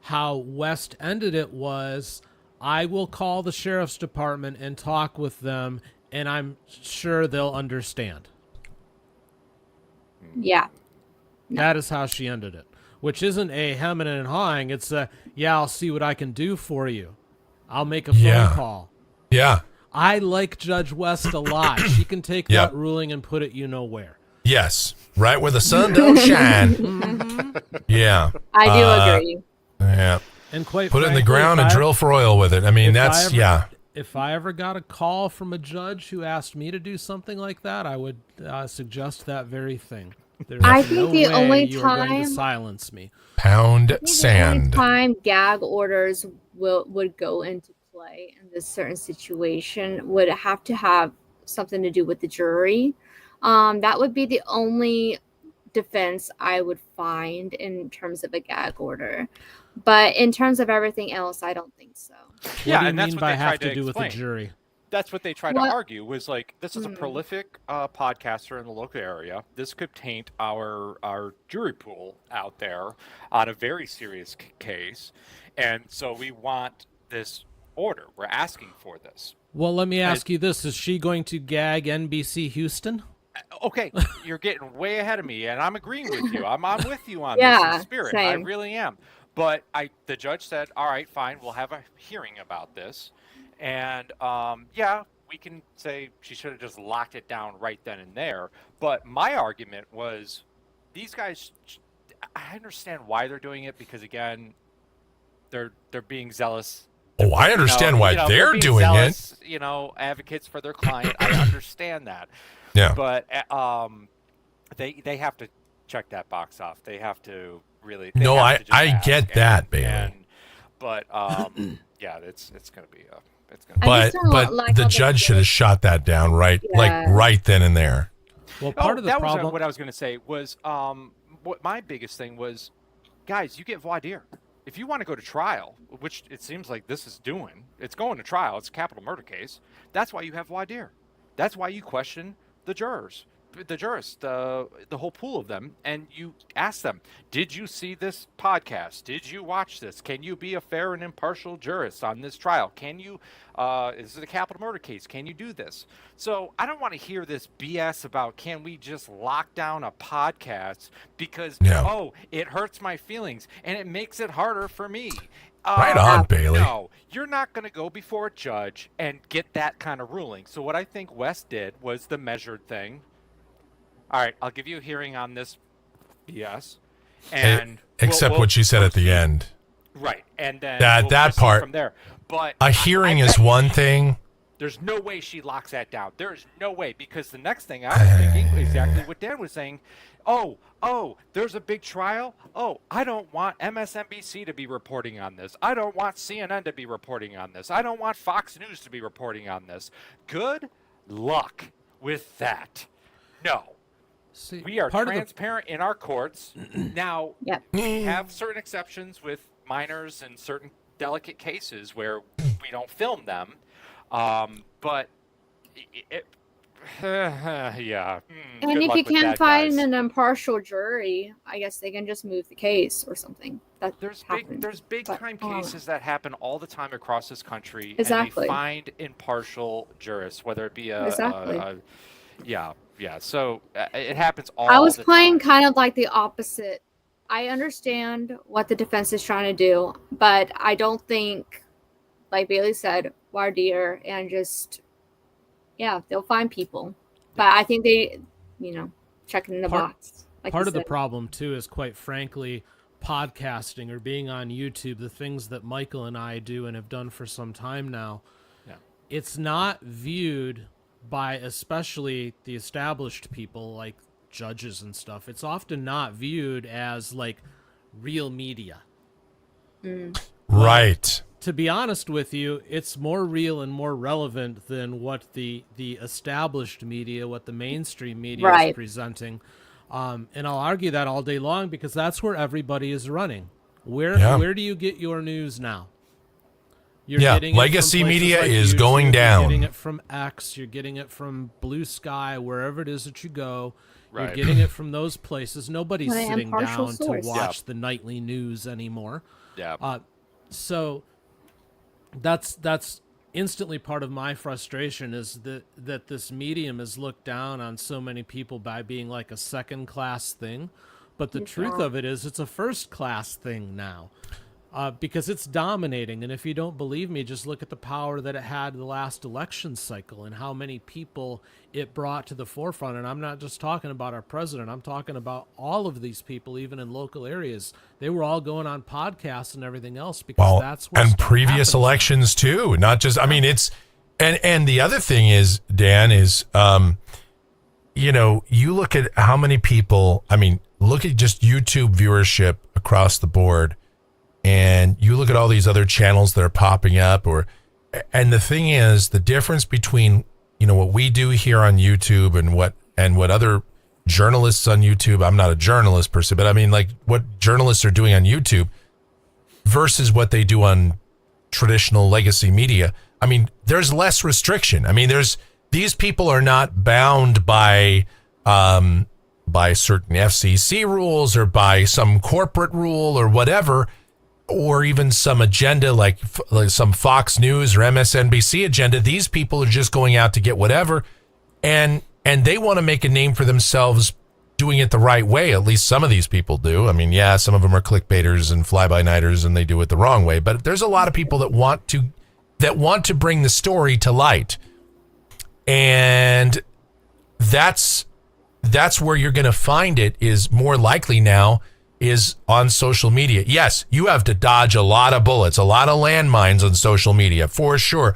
how West ended it was, I will call the sheriff's department and talk with them, and I'm sure they'll understand. Yeah. That is how she ended it, which isn't a hemming and hawing. It's a, I'll see what I can do for you. I'll make a phone call. Yeah. I like Judge West a lot. She can take that ruling and put it where. Yes. Right where the sun don't shine. Yeah. I do agree. Yeah. And quite put frankly, it in the ground and drill for oil with it. I mean, If I ever got a call from a judge who asked me to do something like that, I would suggest that very thing. I think the only you are going to silence me. Pound sand. The only time gag orders would go into play in this certain situation would have to have something to do with the jury. That would be the only defense I would find in terms of a gag order. But in terms of everything else, I don't think so. What do you mean by have to do with the jury? That's what they tried to argue, was like, this is a prolific podcaster in the local area. This could taint our jury pool out there on a very serious case. And so we want this order. We're asking for this. Well, let me ask you this. Is she going to gag NBC Houston? Okay, you're getting way ahead of me, and I'm agreeing with you. I'm with you on this in spirit. Same. I really am. But the judge said, all right, fine, we'll have a hearing about this. And, we can say she should have just locked it down right then and there. But my argument was, these guys, I understand why they're doing it, because, again, they're being zealous. Oh, I understand why they're doing zealous, it. Advocates for their client. I understand that. Yeah. But they have to check that box off. They have to really. No, have to just I ask. get that, Bailey. But yeah, it's gonna be it's gonna. I But just don't like the how they judge should did- have shot that down right then and there. Well, part of the that problem. was what I was going to say was what my biggest thing was, guys, you get voir dire. If you want to go to trial, which it seems like this is doing, it's going to trial. It's a capital murder case. That's why you have voir dire. That's why you question the jurors, the whole pool of them, and you ask them, did you see this podcast? Did you watch this? Can you be a fair and impartial jurist on this trial? Can you, is it a capital murder case? Can you do this? So I don't want to hear this BS about can we just lock down a podcast because, it hurts my feelings and it makes it harder for me. Right on, Bailey. No, you're not going to go before a judge and get that kind of ruling. So what I think Wes did was the measured thing. All right, I'll give you a hearing on this BS. And except we'll what she said at the end. Right. And then That proceed part from there. But a hearing I is bet one thing. there's no way she locks that down. There's no way, because the next thing I was thinking exactly what Dan was saying. Oh, there's a big trial. Oh, I don't want MSNBC to be reporting on this. I don't want CNN to be reporting on this. I don't want Fox News to be reporting on this. Good luck with that. No. See, We are part of the transparent in our courts. Now, Yep. we have certain exceptions with minors and certain delicate cases where we don't film them. But yeah. And good if luck you with can't that, find guys. an impartial jury, I guess they can just move the case or something. That There's happened. big But, time oh. cases that happen all the time across this country. Exactly. And they find impartial jurists, whether it be Exactly. yeah. So it happens all I was the playing time. kind of like the opposite. I understand what the defense is trying to do, but I don't think, like Bailey said, voir dire and just, they'll find people. But I think they, check it in the box. Like part you of the said. problem too is, quite frankly, podcasting or being on YouTube, the things that Michael and I do and have done for some time now. Yeah. It's not viewed by especially the established people like judges and stuff. It's often not viewed as like real media. Right. To be honest with you, it's more real and more relevant than what the established media, what the mainstream media is Right. presenting. And I'll argue that all day long because that's where everybody is running. Yeah. Where do you get your news now? You're Yeah, getting it from legacy places media like is YouTube, going down. You're getting it from X. You're getting it from Blue Sky, wherever it is that you go. You're Right. getting it from those places. Nobody's Well, an sitting impartial down source. to watch the nightly news anymore. Yeah. So that's instantly part of my frustration is that this medium is looked down on so many people by being like a second class thing. But the truth of it is it's a first class thing now. Because it's dominating. And if you don't believe me, just look at the power that it had the last election cycle and how many people it brought to the forefront. And I'm not just talking about our president. I'm talking about all of these people, even in local areas. They were all going on podcasts and everything else because that's where and stuff previous happens. elections too. Not just, I mean, it's, and the other thing is, Dan, is, you look at how many people, I mean, look at just YouTube viewership across the board. And you look at all these other channels that are popping up, and the thing is, the difference between, what we do here on YouTube and what other journalists on YouTube, I'm not a journalist per se, but I mean, like what journalists are doing on YouTube versus what they do on traditional legacy media. I mean, there's less restriction. I mean, these people are not bound by certain FCC rules or by some corporate rule or whatever, or even some agenda like some Fox News or MSNBC agenda. These people are just going out to get whatever, and they want to make a name for themselves doing it the right way. At least some of these people do. I mean, yeah, some of them are clickbaiters and fly-by-nighters, and they do it the wrong way. But there's a lot of people that want to bring the story to light, and that's where you're going to find it is more likely now is on social media. Yes, you have to dodge a lot of bullets, a lot of landmines on social media, for sure.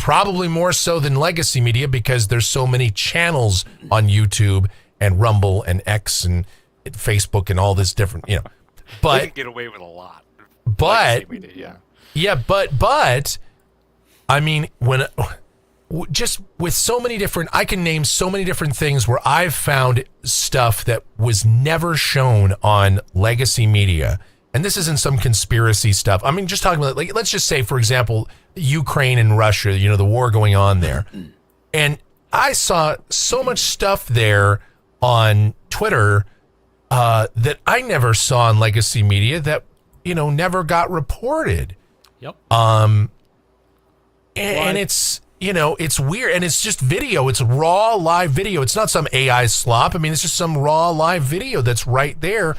probably more so than legacy media because there's so many channels on YouTube and Rumble and X and Facebook and all this different, They But can get away with a lot. but Legacy media, yeah, but I mean, just with so many different, I can name so many different things where I've found stuff that was never shown on legacy media. And this isn't some conspiracy stuff. I mean, just talking about, like, let's just say, for example, Ukraine and Russia, the war going on there. And I saw so much stuff there on Twitter that I never saw on legacy media that, never got reported. Yep. And it's, it's weird. And it's just video. It's raw live video. It's not some AI slop. I mean, it's just some raw live video that's right there.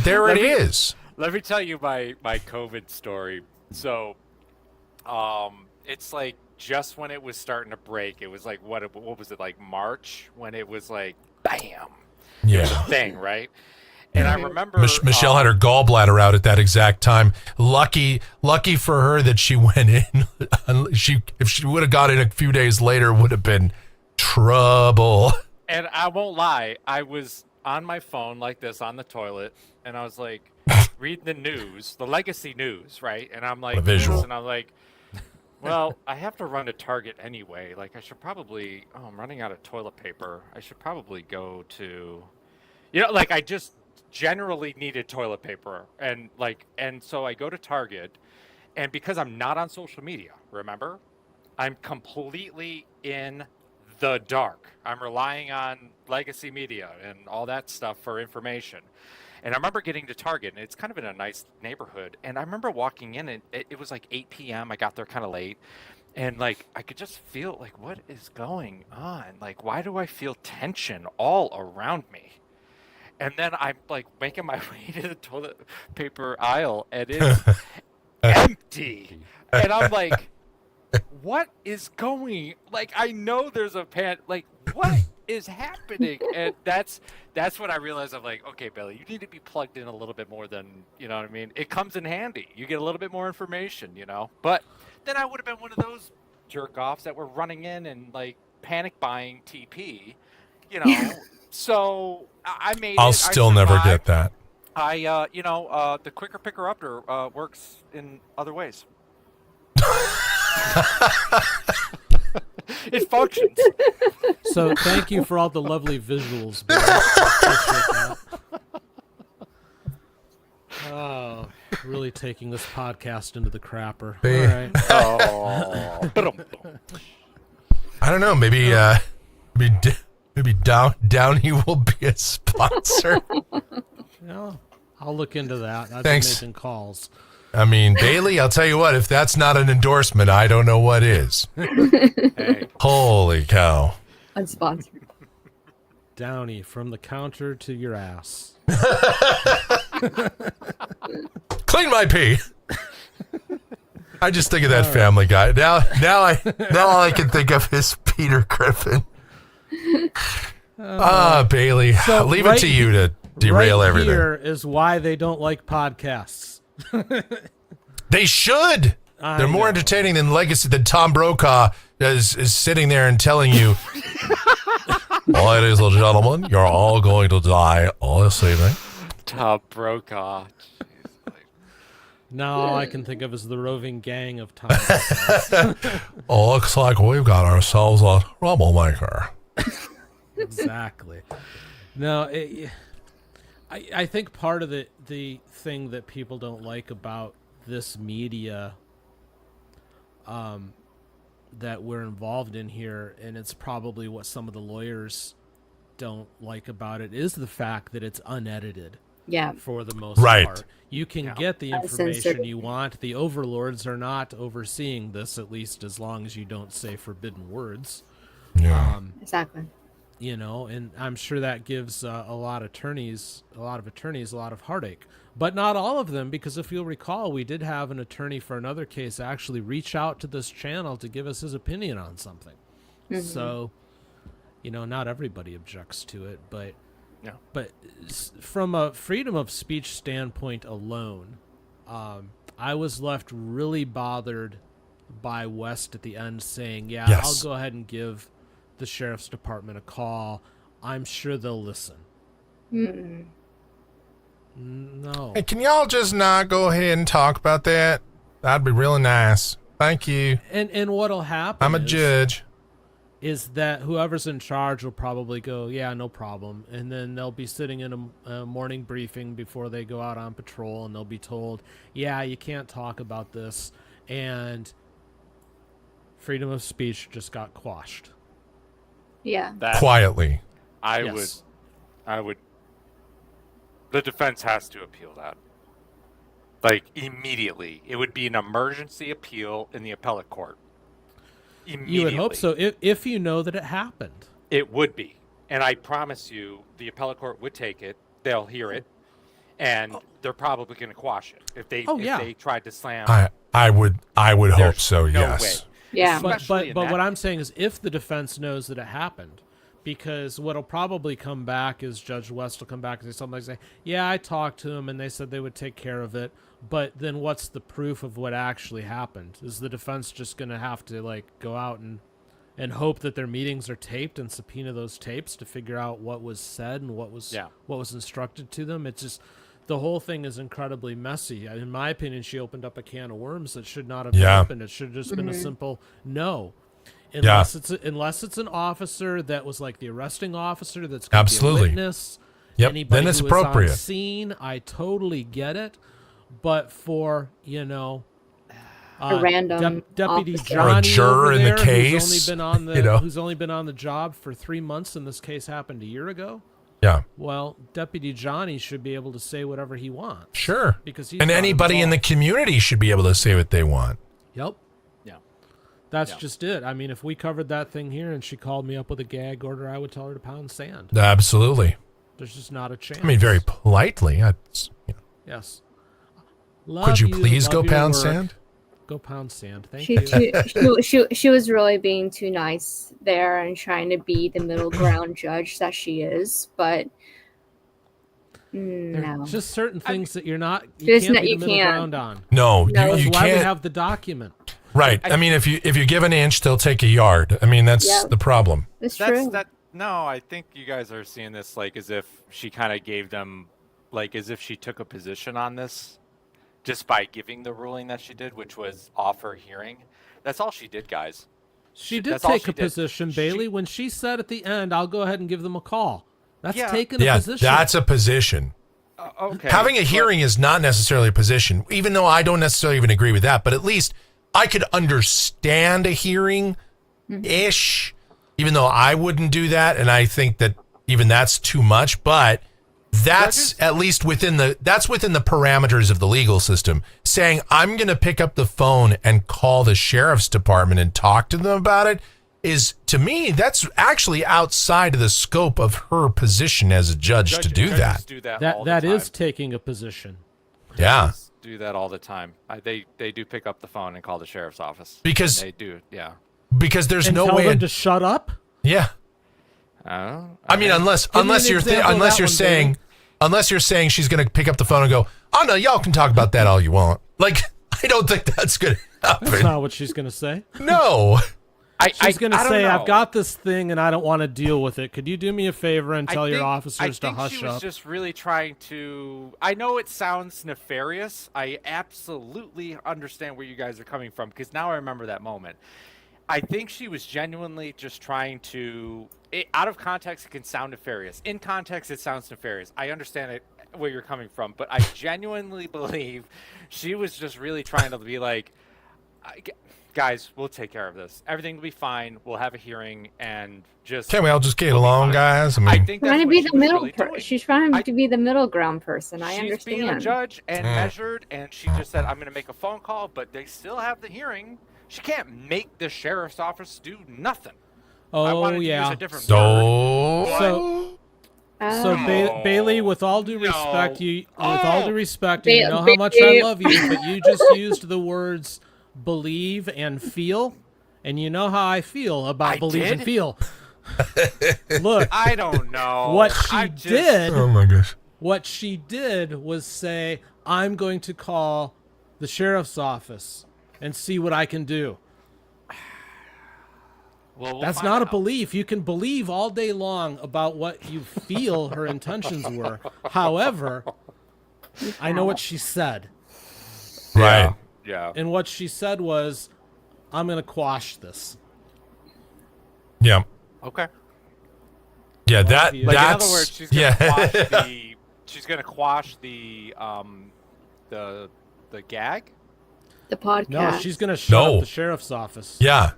There it is. Let me tell you my COVID story. So, it's like just when it was starting to break, it was like what was it, like March, when it was like bam, Yeah. thing, right? And I remember Michelle had her gallbladder out at that exact time. Lucky for her that she went in. If she would have got in a few days later, would have been trouble. And I won't lie, I was on my phone like this on the toilet, and I was like reading the news, the legacy news, right? And I'm like, A visual. and I'm like, well, I have to run to Target anyway. Like, I should probably. Oh, I'm running out of toilet paper. I should probably go to, like, I just generally needed toilet paper, and so I go to Target, and because I'm not on social media, remember, I'm completely in the dark. I'm relying on legacy media and all that stuff for information. And I remember getting to Target, and it's kind of in a nice neighborhood. And I remember walking in, and it was like 8 p.m. I got there kind of late. And, like, I could just feel, like, what is going on? Like, why do I feel tension all around me? And then I'm, like, making my way to the toilet paper aisle, and it's empty. And I'm like, what is going? Like, I know there's a like, what is happening? And that's when I realized, I'm like, okay, Billy, you need to be plugged in a little bit more than, you know what I mean? It comes in handy. You get a little bit more information, But then I would have been one of those jerk offs that were running in and, like, panic buying TP, So I made I'll it. still I never survived. get that. The quicker picker upper works in other ways. It functions. So thank you for all the lovely visuals, Bill. I appreciate that. Oh, really taking this podcast into the crapper. All right. I don't know. Maybe Downey will be a sponsor. I'll look into that. I've Thanks. been making calls. I mean, Bailey, I'll tell you what, if that's not an endorsement, I don't know what is. Hey. Holy cow. Unsponsored. Downey, from the counter to your ass. Clean my pee. I just think of that Family Guy. Now all I can think of is Peter Griffin. Bailey, So leave right it to you to derail right everything. Here is why they don't like podcasts. They should. They're more entertaining than Tom Brokaw is sitting there and telling you, ladies and gentlemen, you're all going to die all this evening. Tom Brokaw. Now all I can think of is the roving gang of Tom. Looks like we've got ourselves a troublemaker. Exactly. No, I think part of the thing that people don't like about this media that we're involved in here, and it's probably what some of the lawyers don't like about it, is the fact that it's unedited. Yeah. For the most Right. part. You can get the Uncensored. information you want. The overlords are not overseeing this, at least as long as you don't say forbidden words. Yeah. Exactly. And I'm sure that gives a lot of attorneys a lot of heartache. But not all of them, because if you'll recall, we did have an attorney for another case actually reach out to this channel to give us his opinion on something. Mm-hmm. So, not everybody objects to it, but No. But from a freedom of speech standpoint alone, I was left really bothered by West at the end saying, yeah, Yes. I'll go ahead and give the sheriff's department a call. I'm sure they'll listen. Mm. No. Hey, can y'all just not go ahead and talk about that? That'd be really nice. Thank you. And what'll happen I'm a judge. is that whoever's in charge will probably go, yeah, no problem. And then they'll be sitting in a morning briefing before they go out on patrol, and they'll be told, yeah, you can't talk about this. And freedom of speech just got quashed. Yeah. That Quietly. Yes. I would. The defense has to appeal that. Like, immediately. It would be an emergency appeal in the appellate court. Immediately. You would hope so, if you know that it happened. It would be. And I promise you, the appellate court would take it. They'll hear it. And they're probably going to quash it. If they tried to slam. I would hope There's so, no yes. way. Yeah. Especially But in what that I'm saying is if the defense knows that it happened, because what'll probably come back is Judge West will come back and say something like, yeah, I talked to him and they said they would take care of it. But then what's the proof of what actually happened? Is the defense just going to have to like go out and hope that their meetings are taped and subpoena those tapes to figure out what was said and what was instructed to them? It's just, the whole thing is incredibly messy. In my opinion, she opened up a can of worms that should not have been opened. It should have just been a simple no. Unless it's an officer that was like the arresting officer that's going to be a witness. Yep. Anybody Then it's who was appropriate. on scene, I totally get it. But for, a random Deputy officer. Johnny Or a juror over in the there, case, who's only been on the job for 3 months, and this case happened a year ago. Yeah. Well, Deputy Johnny should be able to say whatever he wants. Sure. Because he's and not anybody in the involved. community should be able to say what they want. Yep. Yeah. That's just it. I mean, if we covered that thing here and she called me up with a gag order, I would tell her to pound sand. Absolutely. There's just not a chance. I mean, very politely. Yes. Could you please love go your pound work. sand? Go pound sand. Thank She, you. she was really being too nice there and trying to be the middle ground judge that she is, but no. There's just certain things that you can't be There's the no- you middle can't. ground on. No, No. you That's why we can't. have the document. Right. I mean, if you give an inch, they'll take a yard. I mean, that's Yep. the problem. It's true. No, I think you guys are seeing this like as if she kind of gave them, like as if she took a position on this just by giving the ruling that she did, which was offer hearing. That's all she did, guys. She did That's all take she a did. position, Bailey, when she said at the end, I'll go ahead and give them a call. That's Yeah. taking a Yeah, position. that's a position. Okay. Having a hearing is not necessarily a position, even though I don't necessarily even agree with that. But at least I could understand a hearing-ish, even though I wouldn't do that. And I think that even that's too much. But that's at least within the parameters of the legal system. Saying I'm going to pick up the phone and call the sheriff's department and talk to them about it is, to me, that's actually outside of the scope of her position as a judge to do that. Judges do that all the That time. is taking a position. Yeah. Judges do that all the time. They do pick up the phone and call the sheriff's office. Because- they do, yeah. Because there's And no tell way. them to shut up? Yeah. I mean, unless Give me an you're example of that one, saying, unless you're saying she's going to pick up the phone and go, oh no, y'all can talk about that all you want. Like, I don't think that's going to That's happen. not what she's going to say. No. She's going to I don't say, know. I've got this thing and I don't want to deal with it. Could you do me a favor and tell your officers to hush she was up? just really trying to. I know it sounds nefarious. I absolutely understand where you guys are coming from, because now I remember that moment. I think she was genuinely just trying to. Out of context, it can sound nefarious. In context, it sounds nefarious. I understand it where you're coming from, but I genuinely believe she was just really trying to be like, guys, we'll take care of this. Everything will be fine. We'll have a hearing and just. Can't we all just get we'll be along, fine. guys? I I mean, think Trying that's to what be she the was middle really per- doing. She's trying I- to be the middle ground person. I She's understand. being a judge and measured, and she just said, I'm going to make a phone call, but they still have the hearing. She can't make the sheriff's office do nothing. I Oh, wanted to yeah. use a different word. so So Oh. Bailey, with all due respect, you Ba- know how much I Bailey. love you, but you just used the words believe and feel, and you know how I feel about I believe and did? feel. Look, I don't know. what she I just- did, oh my gosh. what she did was say, "I'm going to call the sheriff's office." and see what I can do. Well, we'll That's find not a out. belief. You can believe all day long about what you feel her intentions were. However, I know what she said. Right. Yeah. And what she said was, I'm going to quash this. Yeah. Okay. Yeah. Well, That. like, in Like, in That's. other words, she's gonna yeah. quash the. She's gonna quash the gag. The podcast. No, she's going to shut No. up the sheriff's office. Yeah,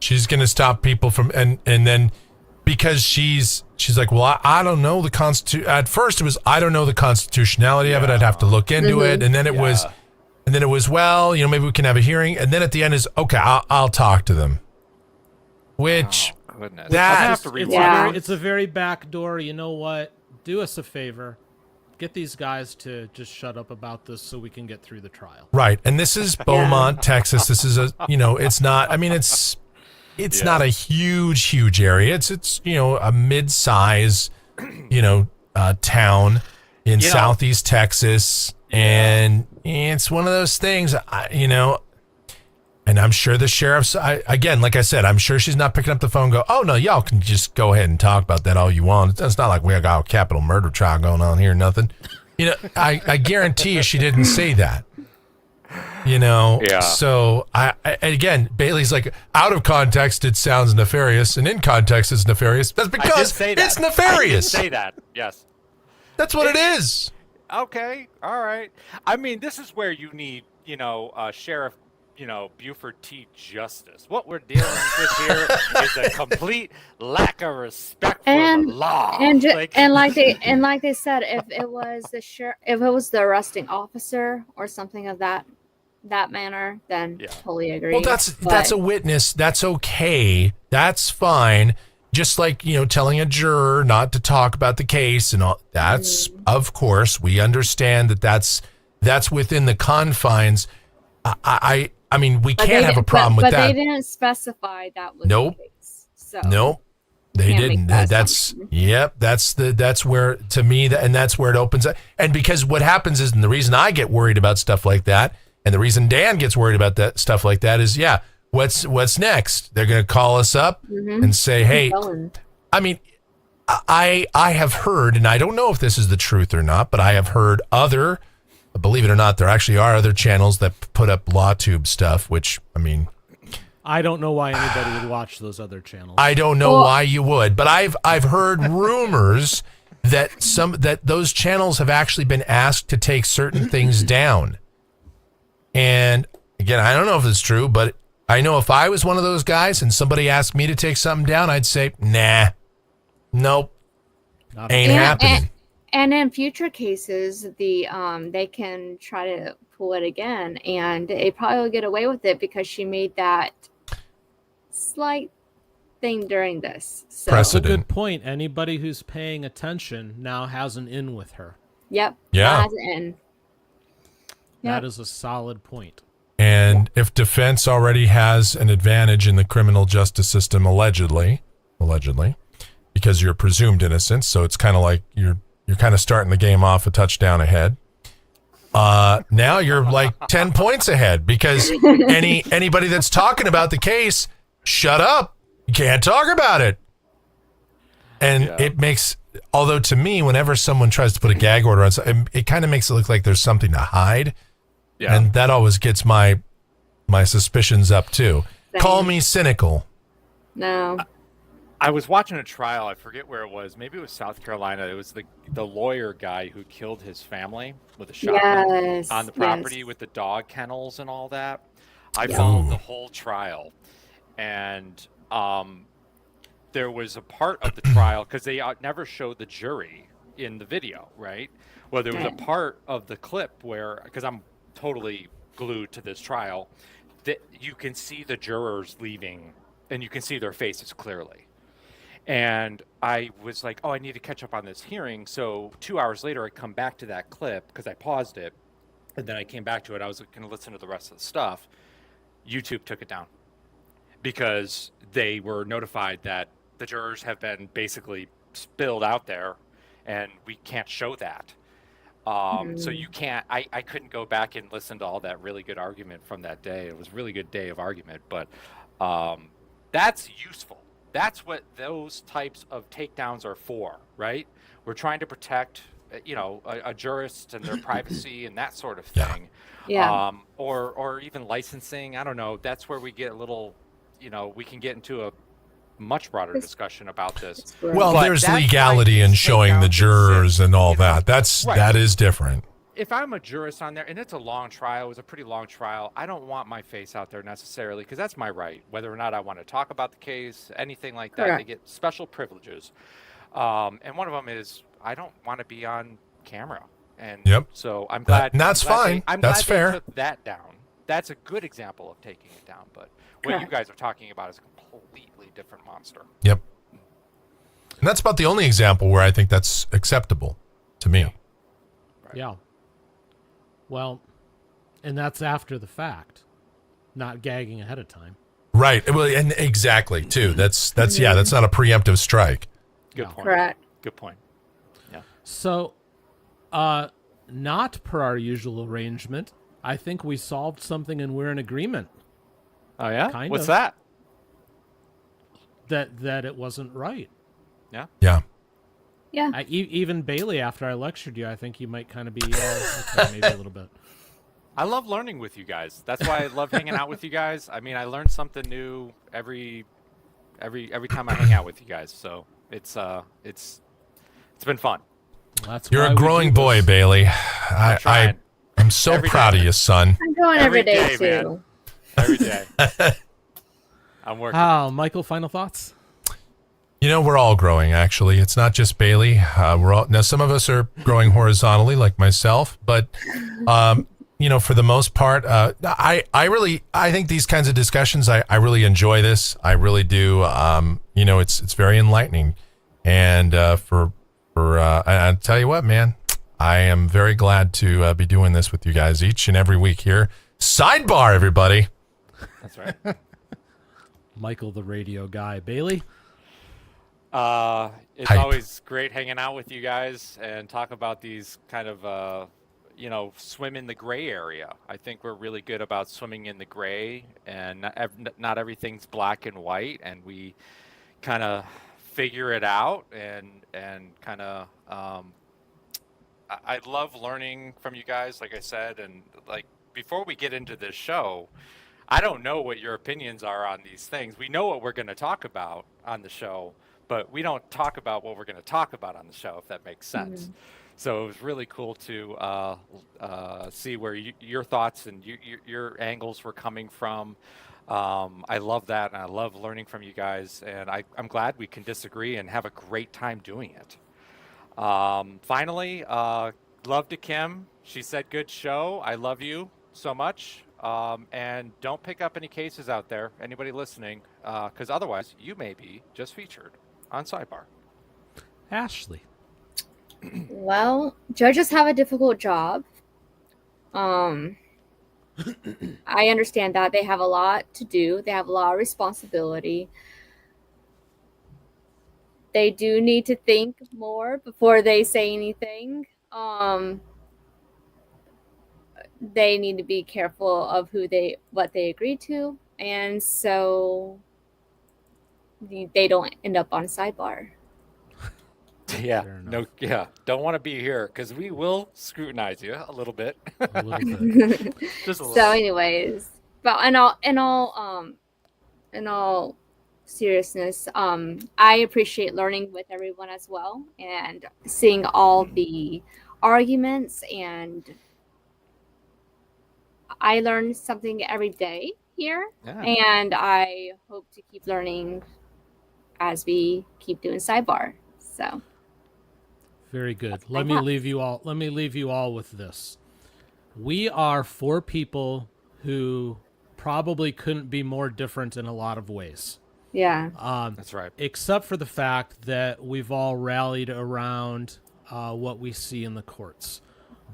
she's gonna stop people from and then because she's like, well, I don't know the constitution. At first, it was I don't know the constitutionality of it. I'd have to look into it, and then it was, well, maybe we can have a hearing, and then at the end is okay. I'll talk to them, which Oh, goodness. That- I'm gonna have to It's, rewatch. it's a very back door. You know what? Do us a favor. Get these guys to just shut up about this so we can get through the trial. right, and this is Beaumont, Texas. This is it's not. I mean, it's not a huge area. It's a mid-size town in southeast Texas, and it's one of those things. And I'm sure the sheriff's, again, like I said, I'm sure she's not picking up the phone and go, oh, no, y'all can just go ahead and talk about that all you want. It's not like we got a capital murder trial going on here, nothing. I guarantee you she didn't say that. Yeah. So, again, Bailey's like, out of context, it sounds nefarious, and in context, it's nefarious. That's I did because say that. it's nefarious. I did say that. Yes. That's what it is. Okay. All right. I mean, this is where you need, Sheriff, Buford T. Justice. What we're dealing with here is a complete lack of respect for the law. And like they said, if it was the arresting officer or something of that manner, then totally agree. Well, that's a witness. That's okay. That's fine. Just like, telling a juror not to talk about the case and all. That's, of course, we understand that's within the confines. I mean, we can't have a problem with that. But they didn't specify that was Nope. the case. So Nope. They Can't didn't. make that That's assumption. that's where, to me, and that's where it opens up. And because what happens is, and the reason I get worried about stuff like that, and the reason Dan gets worried about that stuff like that is, what's next? They're going to call us up and say, hey, I mean, I have heard, and I don't know if this is the truth or not, but I have heard believe it or not, there actually are other channels that put up LawTube stuff, which, I mean, I don't know why anybody would watch those other channels. I don't know why you would, but I've heard rumors that those channels have actually been asked to take certain things down. And again, I don't know if it's true, but I know if I was one of those guys and somebody asked me to take something down, I'd say, nah, nope, ain't happening. And in future cases, they can try to pull it again, and they probably will get away with it because she made that slight thing during this. So, Precedent. Good point. Anybody who's paying attention now has an in with her. Yep. Yeah. As in. That Yep. is a solid point. And if defense already has an advantage in the criminal justice system, allegedly, because you're presumed innocent, so it's kind of like you're kind of starting the game off a touchdown ahead. Now you're like 10 points ahead because anybody that's talking about the case, shut up. You can't talk about it. And it makes, although to me, whenever someone tries to put a gag order on something, it kind of makes it look like there's something to hide. Yeah. And that always gets my suspicions up too. Same. Call me cynical. No. I was watching a trial. I forget where it was. Maybe it was South Carolina. It was the lawyer guy who killed his family with a shotgun Yes. on the property yes. with the dog kennels and all that. I followed the whole trial, and there was a part of the trial because they never showed the jury in the video, right? Well, there was a Okay. part of the clip where, because I'm totally glued to this trial, that you can see the jurors leaving, and you can see their faces clearly. And I was like, oh, I need to catch up on this hearing. So 2 hours later, I come back to that clip because I paused it. And then I came back to it. I was going to listen to the rest of the stuff. YouTube took it down because they were notified that the jurors have been basically spilled out there and we can't show that. So you can't, I couldn't go back and listen to all that really good argument from that day. It was a really good day of argument, but that's useful. That's what those types of takedowns are for, right? We're trying to protect, a jurist and their privacy and that sort of thing. Yeah. Or even licensing. I don't know. That's where we get a little, we can get into a much broader discussion about this. It's gross. Well, But there's that's why legality in these showing the takedowns jurors exist, and all you know? that. Right. That is different. If I'm a jurist on there and it's a long trial, it was a pretty long trial, I don't want my face out there necessarily because that's my right. Whether or not I want to talk about the case, anything like that, they Correct. get special privileges. And one of them is I don't want to be on camera. And Yep. so I'm glad. And that's I'm glad fine. I'm That's glad they fair. took that down. That's a good example of taking it down. But what you Correct. guys are talking about is a completely different monster. Yep. And that's about the only example where I think that's acceptable to me. Right. Yeah. Well, and that's after the fact, not gagging ahead of time. Right. Well, and exactly too. That's not a preemptive strike. Good Yeah. point. Correct. Good point. Yeah. So, not per our usual arrangement, I think we solved something and we're in agreement Oh yeah. Kind What's of. that? that it wasn't right. Yeah. Yeah. Yeah. Even Bailey, after I lectured you, I think you might kind of be okay, maybe a little bit. I love learning with you guys. That's why I love hanging out with you guys. I mean, I learn something new every time I hang out with you guys. So it's been fun. That's You're why a we growing do boy, this. Bailey. trying. I'm so Every proud day. of you, son. I'm going Every every day, day, too. man. Every day. I'm working. Michael, final thoughts? You know, we're all growing, actually. It's not just Bailey. We're all now. Some of us are growing horizontally, like myself, but for the most part, I think these kinds of discussions, I really enjoy this. I really do. It's very enlightening, and I tell you what, man, I am very glad to be doing this with you guys each and every week here. Sidebar, everybody. That's right. Michael, the radio guy. Bailey? It's Hype. always great hanging out with you guys and talk about these kind of, swim in the gray area. I think we're really good about swimming in the gray, and not everything's black and white, and we kind of figure it out and kind of. I love learning from you guys, like I said, and like before we get into this show, I don't know what your opinions are on these things. We know what we're going to talk about on the show, but we don't talk about what we're going to talk about on the show, if that makes sense. So it was really cool to see where your thoughts and your angles were coming from. I love that, and I love learning from you guys, and I'm glad we can disagree and have a great time doing it. Finally, love to Kim. She said, good show. I love you so much. And don't pick up any cases out there, anybody listening, because otherwise you may be just featured on Sidebar. Ashley. Well, judges have a difficult job. I understand that they have a lot to do. They have a lot of responsibility. They do need to think more before they say anything. They need to be careful of what they agree to, and so they don't end up on Sidebar. Yeah, Fair enough. no, yeah, don't want to be here because we will scrutinize you a little bit. A little bit. Just a little. So, anyways, but in all seriousness, I appreciate learning with everyone as well, and seeing all the arguments, and I learn something every day here, Yeah. and I hope to keep learning as we keep doing Sidebar. So, Very good. That's Let my me thoughts. leave you all with this. We are four people who probably couldn't be more different in a lot of ways. yeah, That's right. Except for the fact that we've all rallied around what we see in the courts.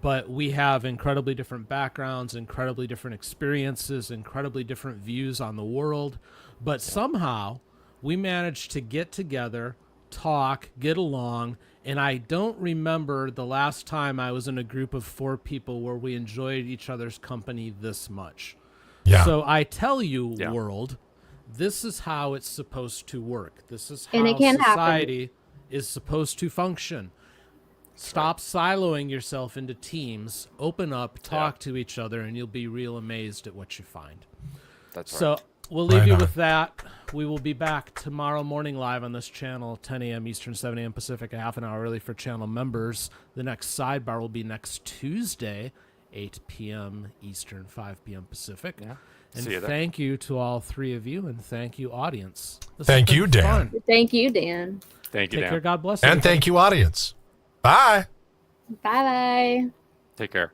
But we have incredibly different backgrounds, incredibly different experiences, incredibly different views on the world. But somehow we managed to get together, talk, get along, And I don't remember the last time I was in a group of 4 people where we enjoyed each other's company this much. Yeah. So I tell you, Yeah. world, this is how it's supposed to work. This is And how it can happen. society is supposed to function. Stop siloing yourself into teams. Open up, talk to each other, and you'll be real amazed at what you find. That's So right. we'll leave Right you on. with that. We will be back tomorrow morning live on this channel, 10 a.m. Eastern, 7 a.m. Pacific, a half an hour early for channel members. The next sidebar will be next Tuesday, 8 p.m. Eastern, 5 p.m. Pacific. Yeah. And See you there. thank you to all 3 of you, and thank you, audience. This has Thank been you, Dan. fun. Thank you, Dan. Thank you, Take Dan. care. God bless. And everybody. thank you, audience. Bye. Bye bye. Take care.